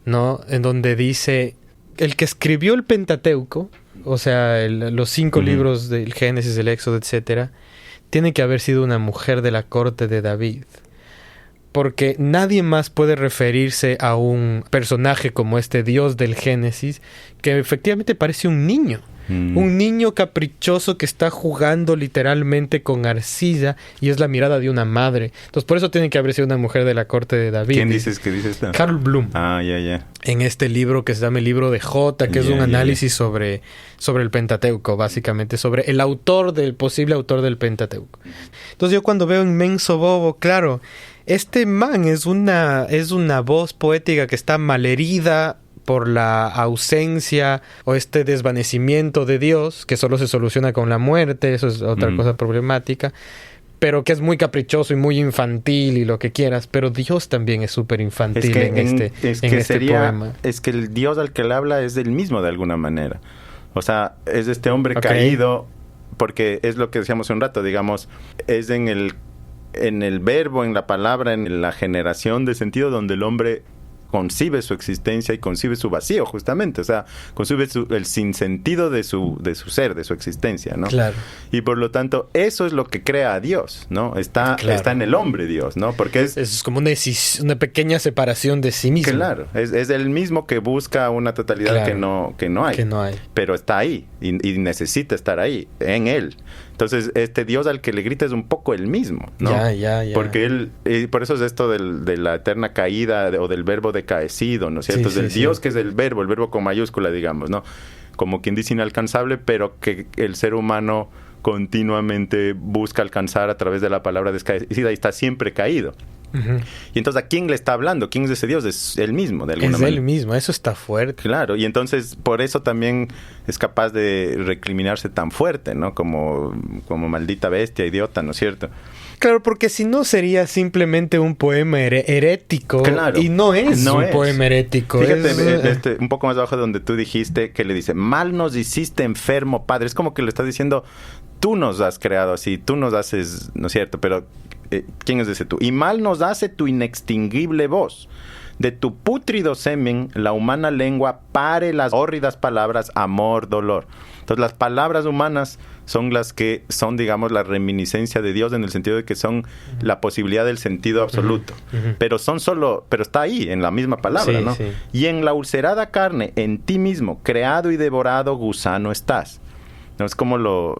¿no? En donde dice, el que escribió el Pentateuco, o sea, los 5 libros del Génesis, el Éxodo, etcétera, tiene que haber sido una mujer de la corte de David. Porque nadie más puede referirse a un personaje como este Dios del Génesis, que efectivamente parece un niño. Un niño caprichoso que está jugando literalmente con arcilla, y es la mirada de una madre. Entonces por eso tiene que haber sido una mujer de la corte de David. ¿Quién dices que dice esto? Harold Bloom. Ah, ya. En este libro que se llama el libro de Jota, que es un análisis sobre el Pentateuco, básicamente, sobre el posible autor del Pentateuco. Entonces yo cuando veo inmenso bobo, claro, este man es una voz poética que está malherida por la ausencia o este desvanecimiento de Dios, que solo se soluciona con la muerte, eso es otra cosa problemática, pero que es muy caprichoso y muy infantil y lo que quieras, pero Dios también es súper infantil en este poema. Es que el Dios al que le habla es el mismo de alguna manera. O sea, es este hombre caído, porque es lo que decíamos hace un rato, digamos, es en el verbo, en la palabra, en la generación de sentido donde el hombre concibe su existencia y concibe su vacío, justamente. O sea, concibe el sinsentido de su ser, de su existencia, ¿no? Claro. Y por lo tanto, eso es lo que crea a Dios, ¿no? Está en el hombre Dios, ¿no? Porque es como una pequeña separación de sí mismo. Claro. Es el mismo que busca una totalidad que no hay. Pero está ahí y necesita estar ahí, en él. Entonces, este Dios al que le grita es un poco el mismo, ¿no? Ya. Porque por eso es esto de la eterna caída o del verbo decaecido, ¿no es cierto? Sí, Dios que es el verbo con mayúscula, digamos, ¿no? Como quien dice inalcanzable, pero que el ser humano continuamente busca alcanzar a través de la palabra descaecida y está siempre caído. Y entonces, ¿a quién le está hablando? ¿Quién es ese Dios? Es él mismo, de alguna manera. Es él mismo, eso está fuerte. Claro, y entonces por eso también es capaz de recriminarse tan fuerte, ¿no? Como maldita bestia, idiota, ¿no es cierto? Claro, porque si no sería simplemente un poema herético. Claro. Y no es poema herético. Fíjate, un poco más abajo donde tú dijiste que le dice, mal nos hiciste enfermo, Padre. Es como que le estás diciendo, tú nos has creado así, tú nos haces, ¿no es cierto? Pero ¿quién es ese tú? Y mal nos hace tu inextinguible voz. De tu pútrido semen, la humana lengua pare las hórridas palabras amor, dolor. Entonces, las palabras humanas son las que son, digamos, la reminiscencia de Dios en el sentido de que son la posibilidad del sentido absoluto. Pero pero está ahí, en la misma palabra, ¿no? Sí. Y en la ulcerada carne, en ti mismo, creado y devorado, gusano estás. ¿No? Es como lo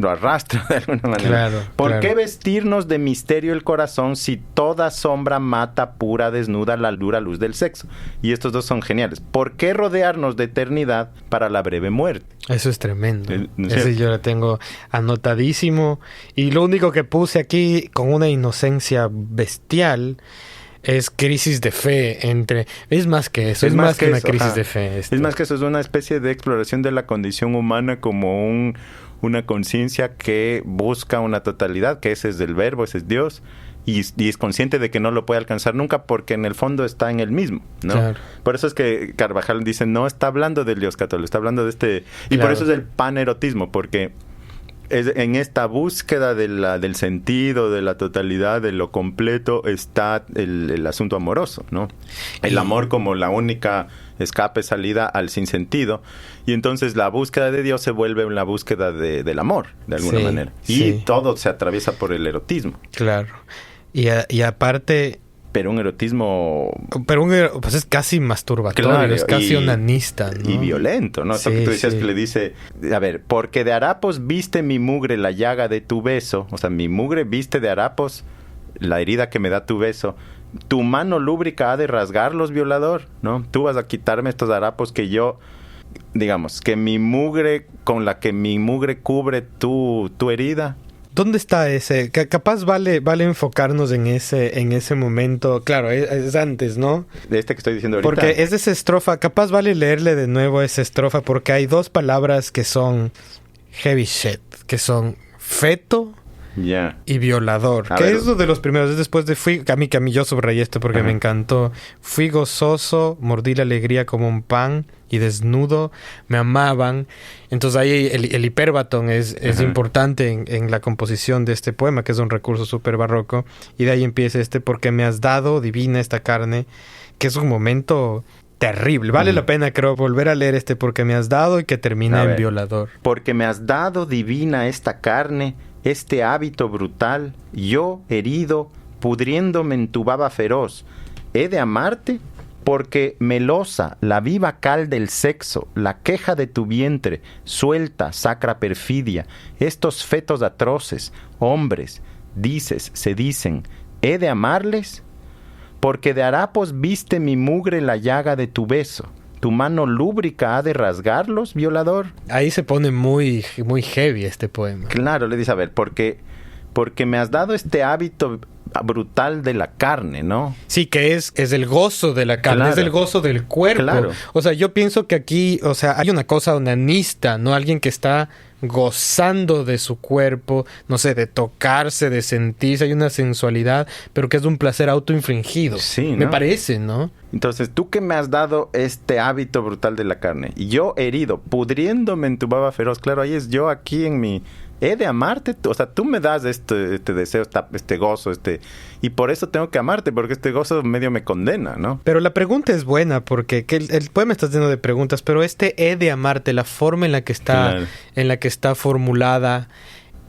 arrastra de alguna manera. Claro, ¿Por qué vestirnos de misterio el corazón si toda sombra mata pura, desnuda la dura luz del sexo? Y estos dos son geniales. ¿Por qué rodearnos de eternidad para la breve muerte? Eso es tremendo. Ese yo lo tengo anotadísimo. Y lo único que puse aquí con una inocencia bestial es crisis de fe es más que eso, es más que una crisis de fe. Es más que eso, es una especie de exploración de la condición humana como una conciencia que busca una totalidad, que ese es el verbo, ese es Dios, y es consciente de que no lo puede alcanzar nunca porque en el fondo está en él mismo, ¿no? Claro. Por eso es que Carvajal dice, no está hablando del Dios católico, está hablando de y por eso es el panerotismo, porque en esta búsqueda del sentido, de la totalidad, de lo completo, está el asunto amoroso, ¿no? El amor como la única escape, salida al sinsentido. Y entonces la búsqueda de Dios se vuelve una búsqueda del amor, de alguna manera. Y todo se atraviesa por el erotismo. Claro. Y aparte... Pero un erotismo... pues es casi masturbatorio, claro, es casi onanista, ¿no? Y violento, ¿no? Eso que tú decías que le dice... A ver, porque de harapos viste mi mugre la llaga de tu beso. O sea, mi mugre viste de harapos la herida que me da tu beso. Tu mano lúbrica ha de rasgarlos, violador, ¿no? Tú vas a quitarme estos harapos que yo... Digamos, que mi mugre... Con la que mi mugre cubre tu herida... ¿Dónde está ese? Capaz vale enfocarnos en ese momento. Claro, es antes, ¿no? De este que estoy diciendo ahorita. Porque es esa estrofa. Capaz vale leerle de nuevo esa estrofa porque hay dos palabras que son heavy shit, que son feto y violador. Que es uno de los primeros. Es después de fui... A mí yo subrayé esto porque me encantó. Fui gozoso, mordí la alegría como un pan y desnudo me amaban. Entonces ahí el hiperbatón es importante en la composición de este poema, que es un recurso súper barroco. Y de ahí empieza porque me has dado divina esta carne, que es un momento terrible. Vale la pena, creo, volver a leer porque me has dado y que termina en violador. Porque me has dado divina esta carne, este hábito brutal, yo herido, pudriéndome en tu baba feroz, ¿he de amarte? Porque melosa, la viva cal del sexo, la queja de tu vientre, suelta, sacra perfidia, estos fetos atroces, hombres, dices, se dicen, ¿he de amarles? Porque de harapos viste mi mugre la llaga de tu beso, ¿tu mano lúbrica ha de rasgarlos, violador? Ahí se pone muy, muy heavy este poema. Claro, le dice, a ver, porque me has dado este hábito brutal de la carne, ¿no? Sí, que es el gozo de la carne, es el gozo del cuerpo. Claro. O sea, yo pienso que aquí, o sea, hay una cosa onanista, ¿no? Alguien que está gozando de su cuerpo, no sé, de tocarse, de sentirse, hay una sensualidad, pero que es un placer autoinfligido. Sí, ¿no? Me parece, ¿no? Entonces, tú que me has dado este hábito brutal de la carne, y yo herido, pudriéndome en tu baba feroz, claro, ahí es yo aquí en mi... ¿He de amarte? O sea, tú me das este deseo, este gozo, y por eso tengo que amarte, porque este gozo medio me condena, ¿no? Pero la pregunta es buena, porque el poema está lleno de preguntas, pero he de amarte, la forma en la que está formulada...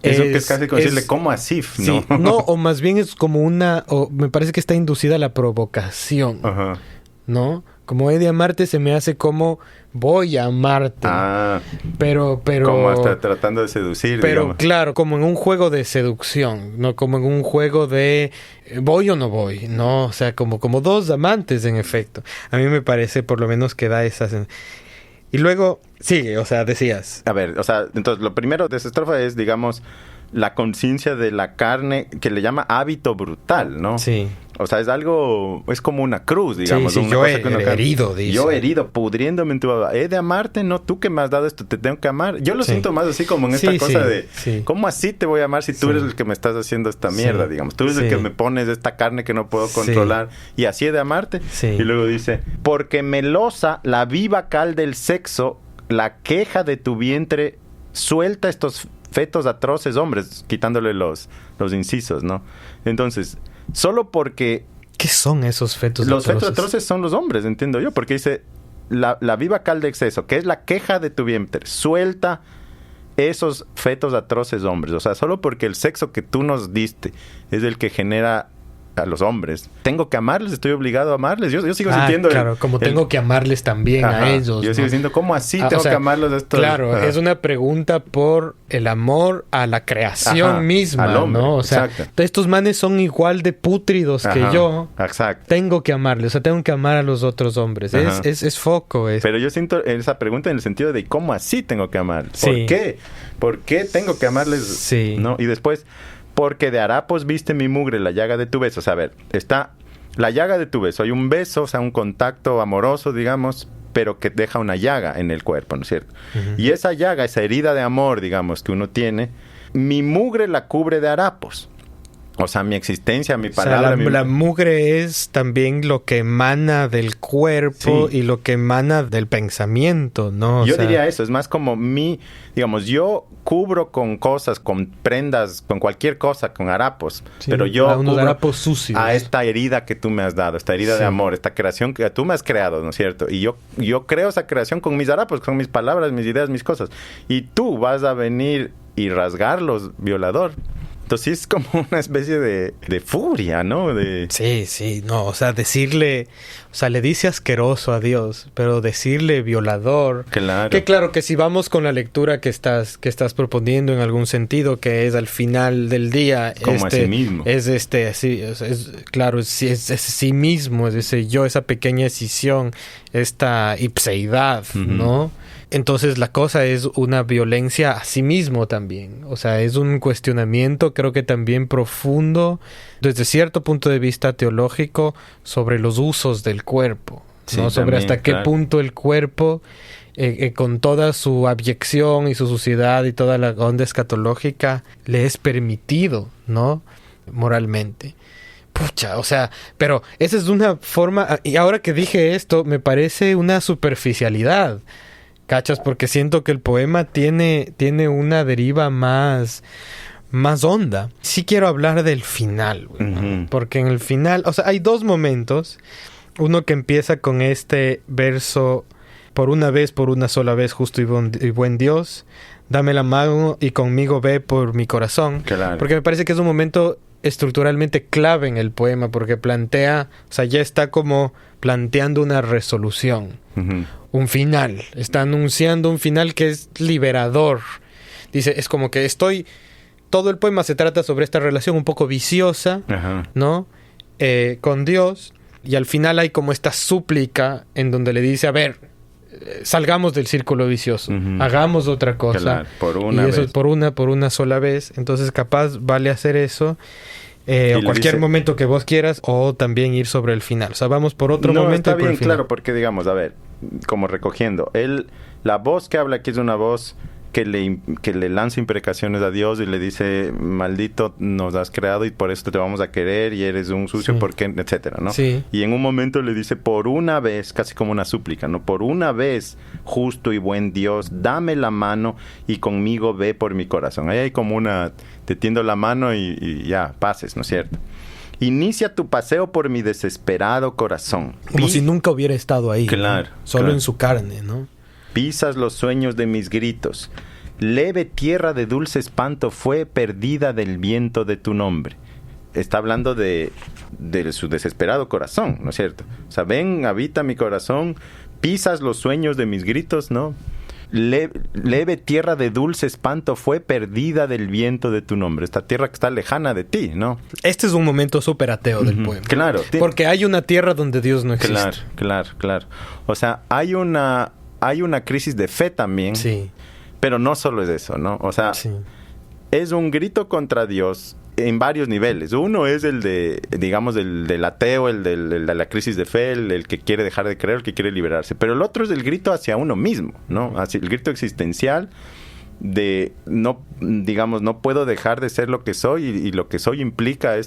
Eso que es casi como decirle, ¿cómo así? Sí, no, o más bien es como me parece que está inducida a la provocación, ¿no? Como he de amarte se me hace como voy a amarte. Pero como hasta tratando de seducir, pero digamos. Claro, como en un juego de seducción, no como en un juego de voy o no voy, no, o sea, como dos amantes en efecto. A mí me parece por lo menos que da esa y luego sigue, o sea, decías. A ver, o sea, entonces lo primero de esa estrofa es, digamos, la conciencia de la carne, que le llama hábito brutal, ¿no? Sí. O sea, es como una cruz, digamos. Sí, yo herido, dice. Yo herido, pudriéndome en tu baba. ¿He de amarte? No, tú que me has dado esto, te tengo que amar. Yo lo siento más así como en esta cosa de... ¿Cómo así te voy a amar si tú eres el que me estás haciendo esta mierda, digamos? Tú eres el que me pones esta carne que no puedo controlar. Y así he de amarte. Y luego dice, porque melosa, la viva cal del sexo, la queja de tu vientre, suelta estos fetos atroces, hombres, quitándole los incisos, ¿no? Entonces, solo porque... ¿Qué son esos fetos atroces? Los fetos atroces son los hombres, entiendo yo, porque dice, la viva cal de exceso, que es la queja de tu vientre, suelta esos fetos atroces, hombres. O sea, solo porque el sexo que tú nos diste es el que genera a los hombres. ¿Tengo que amarles? ¿Estoy obligado a amarles? Yo sigo sintiendo... Claro, tengo que amarles también a ellos. Yo sigo diciendo, ¿cómo así tengo que amarlos a estos? Claro, es una pregunta por el amor a la creación misma, al hombre, ¿no? O sea, estos manes son igual de pútridos que yo. Exacto. Tengo que amarles, o sea, tengo que amar a los otros hombres. Es foco. Pero yo siento esa pregunta en el sentido de ¿cómo así tengo que amarles? ¿Por qué? ¿Por qué tengo que amarles? Sí. ¿No? Y después... Porque de harapos viste mi mugre, la llaga de tu beso. O sea, a ver, está la llaga de tu beso. Hay un beso, o sea, un contacto amoroso, digamos, pero que deja una llaga en el cuerpo, ¿no es cierto? Y esa llaga, esa herida de amor, digamos, que uno tiene, mi mugre la cubre de harapos. O sea, mi existencia, mi palabra. O sea, la mugre es también lo que emana del cuerpo y lo que emana del pensamiento, ¿no? Yo diría eso, es más como digamos, yo cubro con cosas, con prendas, con cualquier cosa, con harapos, pero yo unos harapos sucios. A esta herida que tú me has dado, esta herida de amor, esta creación que tú me has creado, ¿no es cierto? Y yo creo esa creación con mis harapos, con mis palabras, mis ideas, mis cosas. Y tú vas a venir y rasgarlos, violador. Entonces es como una especie de furia, ¿no? Sí, no, o sea, le dice asqueroso a Dios, pero decirle violador. Claro. Que claro, que si vamos con la lectura que estás proponiendo en algún sentido, que es al final del día. Como a sí mismo. Claro, es sí mismo, es ese yo, esa pequeña escisión, esta ipseidad, ¿no? Entonces la cosa es una violencia a sí mismo también. O sea, es un cuestionamiento, creo que también profundo, desde cierto punto de vista teológico, sobre los usos del cuerpo, ¿no? Sobre también, hasta qué punto el cuerpo, con toda su abyección y su suciedad y toda la onda escatológica, le es permitido, ¿no? Moralmente. Pucha, o sea, pero esa es una forma, y ahora que dije esto, me parece una superficialidad. ¿Cachas? Porque siento que el poema tiene una deriva más honda. Sí quiero hablar del final, ¿no? Porque en el final, o sea, hay dos momentos. Uno que empieza con este verso: por una vez, por una sola vez, justo y buen Dios, dame la mano y conmigo ve por mi corazón. Claro. Porque me parece que es un momento estructuralmente clave en el poema, porque plantea, o sea, ya está como planteando una resolución. Un final, está anunciando un final que es liberador. Dice, es como que todo el poema se trata sobre esta relación un poco viciosa, ¿no? Con Dios, y al final hay como esta súplica en donde le dice, a ver, salgamos del círculo vicioso, hagamos otra cosa. Claro, por una vez. Eso por una sola vez. Entonces capaz vale hacer eso. O cualquier momento que vos quieras, o también ir sobre el final. O sea, vamos por otro momento. Está bien, claro, porque digamos, a ver, como recogiendo, la voz que habla aquí es una voz que le lanza imprecaciones a Dios y le dice, maldito nos has creado y por eso te vamos a querer y eres un sucio, porque, etcétera, ¿no? Sí. Y en un momento le dice, por una vez, casi como una súplica, ¿no? Por una vez, justo y buen Dios, dame la mano y conmigo ve por mi corazón. Ahí hay como te tiendo la mano y ya, pases, ¿no es cierto? Inicia tu paseo por mi desesperado corazón. Como si nunca hubiera estado ahí. Claro. ¿No? Solo en su carne, ¿no? Pisas los sueños de mis gritos. Leve tierra de dulce espanto fue perdida del viento de tu nombre. Está hablando de su desesperado corazón, ¿no es cierto? O sea, ven, habita mi corazón, pisas los sueños de mis gritos, ¿no? Leve tierra de dulce espanto fue perdida del viento de tu nombre. Esta tierra que está lejana de ti, ¿no? Este es un momento súper ateo del poema. Claro. Porque hay una tierra donde Dios no existe. Claro. O sea, hay una crisis de fe también. Sí. Pero no solo es eso, ¿no? O sea, es un grito contra Dios en varios niveles. Uno es el del ateo, el de la crisis de fe, el que quiere dejar de creer, el que quiere liberarse. Pero el otro es el grito hacia uno mismo, ¿no? Hacia el grito existencial de no puedo dejar de ser lo que soy y lo que soy implica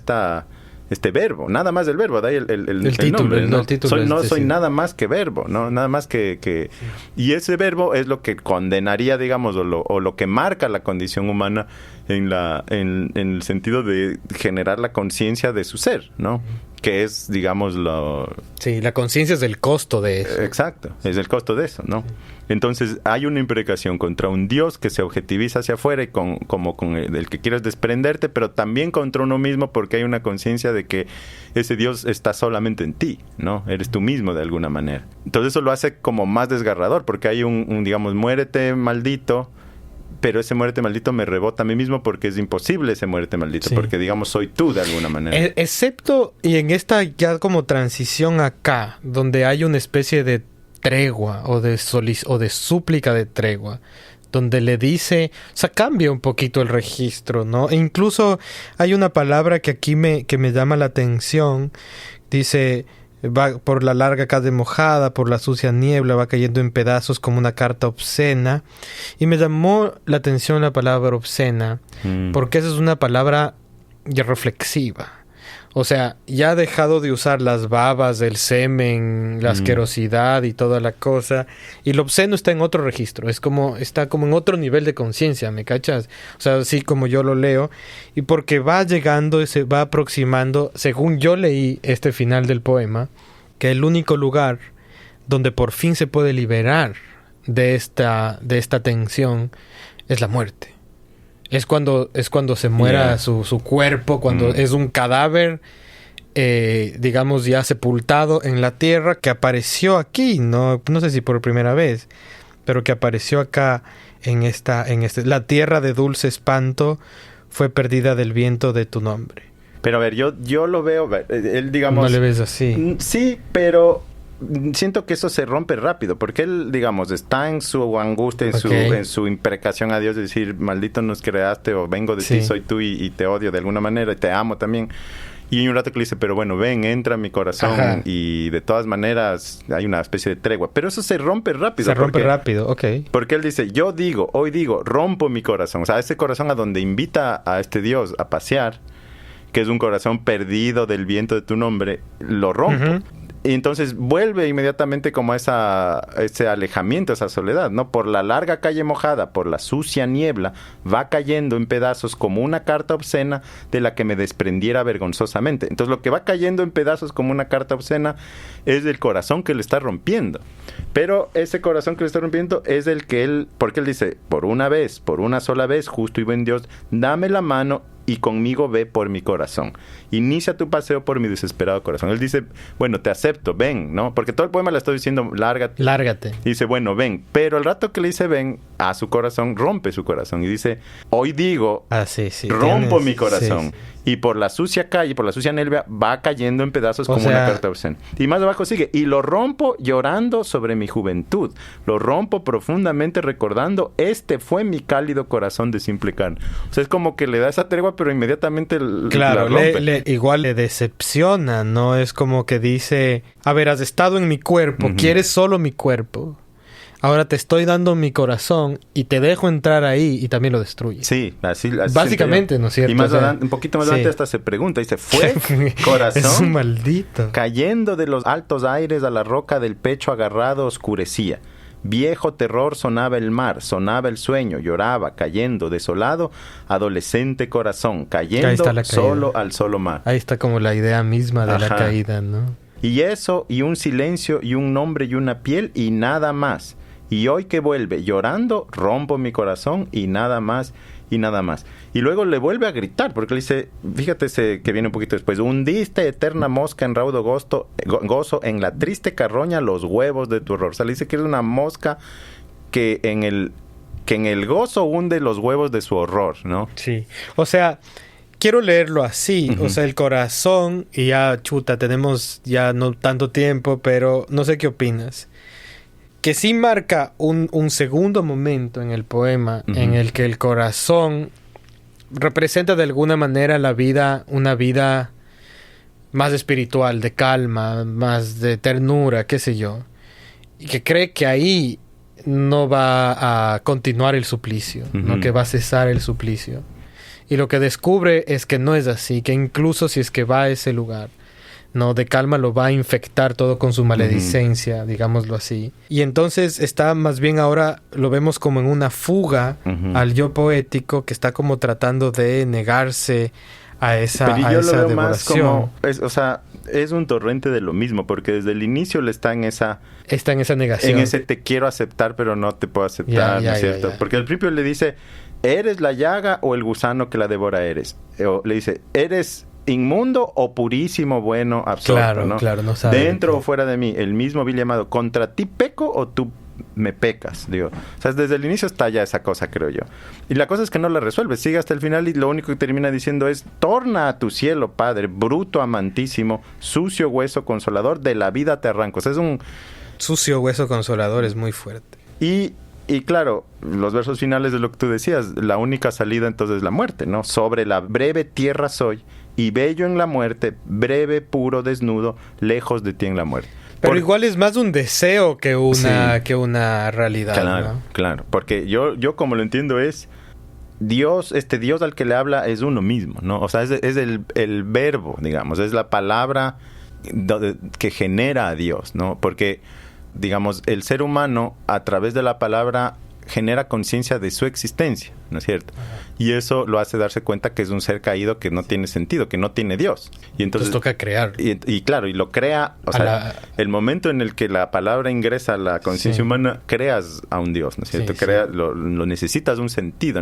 este verbo, nada más del verbo, de ahí el título, nombre, ¿no? El título soy nada más que verbo, ¿no? Nada más que... Y ese verbo es lo que condenaría, digamos, o lo que marca la condición humana en el sentido de generar la conciencia de su ser, ¿no? Que es, digamos, Sí, la conciencia es del costo de eso. Exacto, es el costo de eso, ¿no? Entonces hay una imprecación contra un Dios que se objetiviza hacia afuera y como con el que quieres desprenderte, pero también contra uno mismo porque hay una conciencia de que ese Dios está solamente en ti, ¿no? Eres tú mismo de alguna manera. Entonces eso lo hace como más desgarrador porque hay digamos, muérete maldito, pero ese muérete maldito me rebota a mí mismo porque es imposible ese muérete maldito, porque digamos soy tú de alguna manera. Excepto, y en esta ya como transición acá, donde hay una especie de tregua o de súplica de tregua, donde le dice, o sea, cambia un poquito el registro, ¿no? E incluso hay una palabra que aquí que me llama la atención, dice, va por la larga calle mojada, por la sucia niebla, va cayendo en pedazos como una carta obscena, y me llamó la atención la palabra obscena, porque esa es una palabra ya reflexiva. O sea, ya ha dejado de usar las babas, el semen, la asquerosidad y toda la cosa. Y lo obsceno está en otro registro. Está como en otro nivel de conciencia, ¿me cachas? O sea, así como yo lo leo. Y porque va llegando y se va aproximando, según yo leí este final del poema, que el único lugar donde por fin se puede liberar de esta tensión es la muerte. Es cuando se muera su cuerpo, cuando es un cadáver, digamos, ya sepultado en la tierra, que apareció aquí, no sé si por primera vez, pero que apareció acá la tierra de dulce espanto fue perdida del viento de tu nombre. Pero a ver, yo lo veo, él digamos... No le ves así. Sí, pero... siento que eso se rompe rápido, porque él, digamos, está en su angustia, en su imprecación a Dios, de decir, maldito nos creaste, o vengo de ti, soy tú, y te odio de alguna manera, y te amo también. Y hay un rato que le dice, pero bueno, ven, entra a mi corazón, y de todas maneras hay una especie de tregua. Pero eso se rompe rápido. Se rompe rápido, ok. Porque él dice, hoy digo, rompo mi corazón. O sea, ese corazón a donde invita a este Dios a pasear, que es un corazón perdido del viento de tu nombre, lo rompo. Y entonces vuelve inmediatamente como ese alejamiento, esa soledad, ¿no? Por la larga calle mojada, por la sucia niebla, va cayendo en pedazos como una carta obscena de la que me desprendiera vergonzosamente. Entonces lo que va cayendo en pedazos como una carta obscena es el corazón que le está rompiendo. Pero ese corazón que le está rompiendo es el que porque él dice, por una sola vez, justo y buen Dios, dame la mano y conmigo ve por mi corazón. Inicia tu paseo por mi desesperado corazón. Él dice, bueno, te acepto, ven, ¿no? Porque todo el poema le estoy diciendo, lárgate. Y dice, bueno, ven. Pero el rato que le dice ven a su corazón, rompe su corazón. Y dice, hoy digo, rompo mi corazón. Sí. Y por la sucia calle, por la sucia niebla, va cayendo en pedazos como una carta obscena. Y más abajo sigue, y lo rompo llorando sobre mi juventud. Lo rompo profundamente recordando, este fue mi cálido corazón de simple carne. O sea, es como que le da esa tregua, pero inmediatamente la rompe. Igual le decepciona, ¿no? Es como que dice, a ver, has estado en mi cuerpo, quieres solo mi cuerpo. Ahora te estoy dando mi corazón y te dejo entrar ahí y también lo destruye. Sí, así básicamente, ¿no es cierto? Y más adelante, un poquito más adelante hasta se pregunta, dice, ¿fue corazón? Es un maldito. Cayendo de los altos aires a la roca del pecho agarrado oscurecía. Viejo terror sonaba el mar, sonaba el sueño, lloraba, cayendo, desolado, adolescente corazón, cayendo solo al solo mar. Ahí está como la idea misma de la caída, ¿no? Y eso, y un silencio, y un nombre, y una piel, y nada más. Y hoy que vuelve llorando, rompo mi corazón, y nada más, y nada más. Y luego le vuelve a gritar, porque le dice, fíjate que viene un poquito después, hundiste eterna mosca en raudo gozo, en la triste carroña los huevos de tu horror. O sea, le dice que es una mosca que en el gozo hunde los huevos de su horror, ¿no? Sí, o sea, quiero leerlo así, o sea, el corazón, y ya, tenemos ya no tanto tiempo, pero no sé qué opinas. Que sí marca un segundo momento en el poema en el que el corazón representa de alguna manera una vida más espiritual, de calma, más de ternura, qué sé yo. Y que cree que ahí no va a continuar el suplicio, ¿no? Que va a cesar el suplicio. Y lo que descubre es que no es así, que incluso si es que va a ese lugar, no, de calma lo va a infectar todo con su maledicencia, digámoslo así. Y entonces está más bien ahora, lo vemos como en una fuga al yo poético que está como tratando de negarse a esa devoración. Pero yo lo veo más como, es un torrente de lo mismo, porque desde el inicio le está en esa negación. En ese te quiero aceptar, pero no te puedo aceptar, ¿no es cierto? Porque al principio le dice, ¿eres la llaga o el gusano que la devora eres? O le dice, ¿eres inmundo o purísimo, bueno, absorto? Claro, no sabe. Dentro o fuera de mí, el mismo vil llamado, ¿contra ti peco o tú me pecas? Digo, o sea, desde el inicio está ya esa cosa, creo yo. Y la cosa es que no la resuelve, sigue hasta el final y lo único que termina diciendo es, torna a tu cielo, Padre, bruto amantísimo, sucio hueso consolador, de la vida te arranco. O sea, es un... Sucio hueso consolador es muy fuerte. Y claro, los versos finales de lo que tú decías, la única salida entonces es la muerte, ¿no? Sobre la breve tierra soy, y bello en la muerte, breve, puro, desnudo, lejos de ti en la muerte. Pero igual es más un deseo que una realidad, claro, ¿no? Claro, porque yo como lo entiendo es, Dios, este Dios al que le habla es uno mismo, ¿no? O sea, es el verbo, digamos, es la palabra que genera a Dios, ¿no? Porque, digamos, el ser humano a través de la palabra genera conciencia de su existencia, ¿no es cierto? Ajá. Y eso lo hace darse cuenta que es un ser caído que no tiene sentido, que no tiene Dios. Y entonces toca crear. Y claro, y lo crea, o sea, el momento en el que la palabra ingresa a la conciencia humana, creas a un Dios, ¿no es cierto? Lo necesitas un sentido,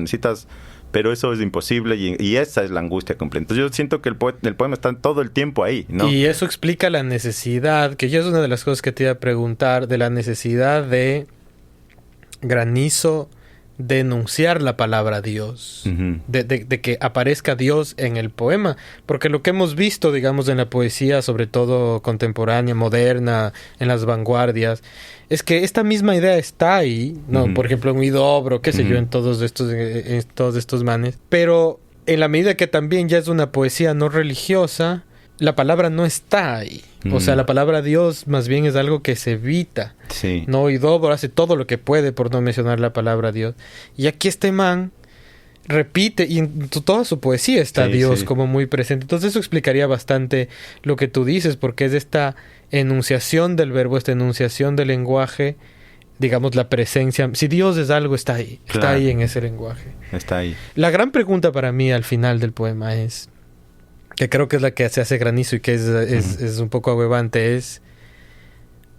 pero eso es imposible y esa es la angustia completa. Entonces yo siento que el poema está todo el tiempo ahí, ¿no? Y eso explica la necesidad, que ya es una de las cosas que te iba a preguntar, de la necesidad de Granizo de enunciar la palabra Dios, de que aparezca Dios en el poema, porque lo que hemos visto, digamos, en la poesía, sobre todo contemporánea, moderna, en las vanguardias, es que esta misma idea está ahí, ¿no? Por ejemplo, en Huidobro, qué sé yo, en todos estos manes, pero en la medida que también ya es una poesía no religiosa, la palabra no está ahí. O sea, la palabra Dios más bien es algo que se evita. Sí. No, Huidobro hace todo lo que puede por no mencionar la palabra Dios. Y aquí este man repite, y en toda su poesía está Dios como muy presente. Entonces eso explicaría bastante lo que tú dices, porque es esta enunciación del verbo, esta enunciación del lenguaje, digamos, la presencia. Si Dios es algo, está ahí. Claro. Está ahí en ese lenguaje. Está ahí. La gran pregunta para mí al final del poema es, que creo que es la que se hace Granizo y que es un poco ahuevante, es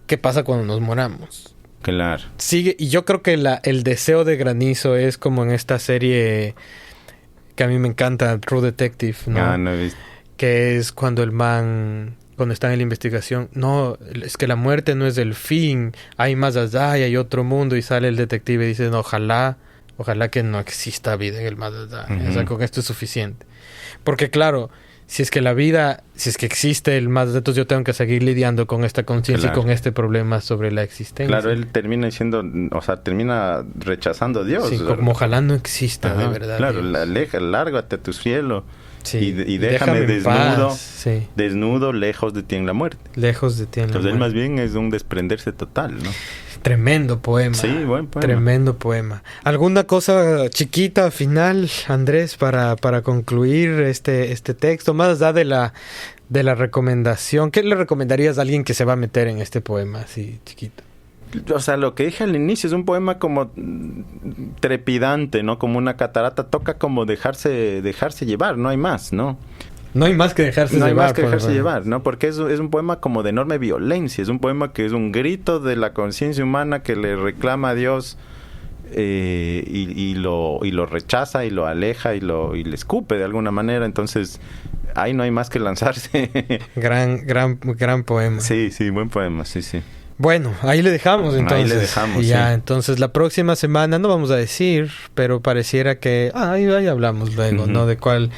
¿qué pasa cuando nos moramos? Claro. Sigue, y yo creo que el deseo de Granizo es como en esta serie que a mí me encanta, True Detective, ¿no? No he visto. Que es cuando el man, cuando está en la investigación, no, es que la muerte no es el fin, hay más allá y hay otro mundo, y sale el detective y dice, no, ojalá que no exista vida en el más allá. O sea, con esto es suficiente. Porque claro, si es que existe el más, entonces yo tengo que seguir lidiando con esta conciencia y con este problema sobre la existencia. Claro, él termina termina rechazando a Dios. Sí, como ojalá no exista de verdad. Claro, lárgate a tu cielo. Sí, y déjame desnudo, desnudo, lejos de ti en la muerte. Lejos de ti en la muerte. Entonces él más bien es un desprenderse total, ¿no? Tremendo poema. Sí, buen poema. Tremendo poema. ¿Alguna cosa chiquita final, Andrés, para concluir este texto? Más allá de la recomendación, ¿qué le recomendarías a alguien que se va a meter en este poema así chiquito? O sea, lo que dije al inicio es un poema como trepidante, ¿no? Como una catarata, toca como dejarse llevar, no hay más, ¿no? No hay más que dejarse llevar, ¿no? Porque es un poema como de enorme violencia, es un poema que es un grito de la conciencia humana que le reclama a Dios y lo rechaza y lo aleja y le escupe de alguna manera. Entonces, ahí no hay más que lanzarse. Gran poema. Sí, buen poema, sí. Bueno, ahí le dejamos entonces. Ahí le dejamos, ya, entonces la próxima semana no vamos a decir, pero pareciera que ahí hablamos luego, ¿no? De cuál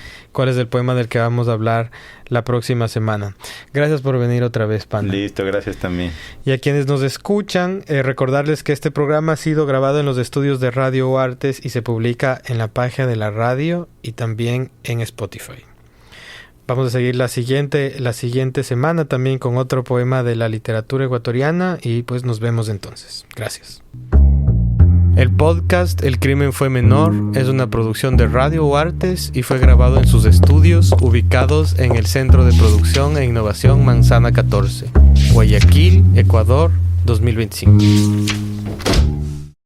es el poema del que vamos a hablar la próxima semana. Gracias por venir otra vez, Panda. Listo, gracias también. Y a quienes nos escuchan, recordarles que este programa ha sido grabado en los estudios de Radio Artes y se publica en la página de la radio y también en Spotify. Vamos a seguir la siguiente semana también con otro poema de la literatura ecuatoriana y pues nos vemos entonces. Gracias. El podcast El Crimen Fue Menor es una producción de Radio Artes y fue grabado en sus estudios ubicados en el Centro de Producción e Innovación Manzana 14, Guayaquil, Ecuador, 2025.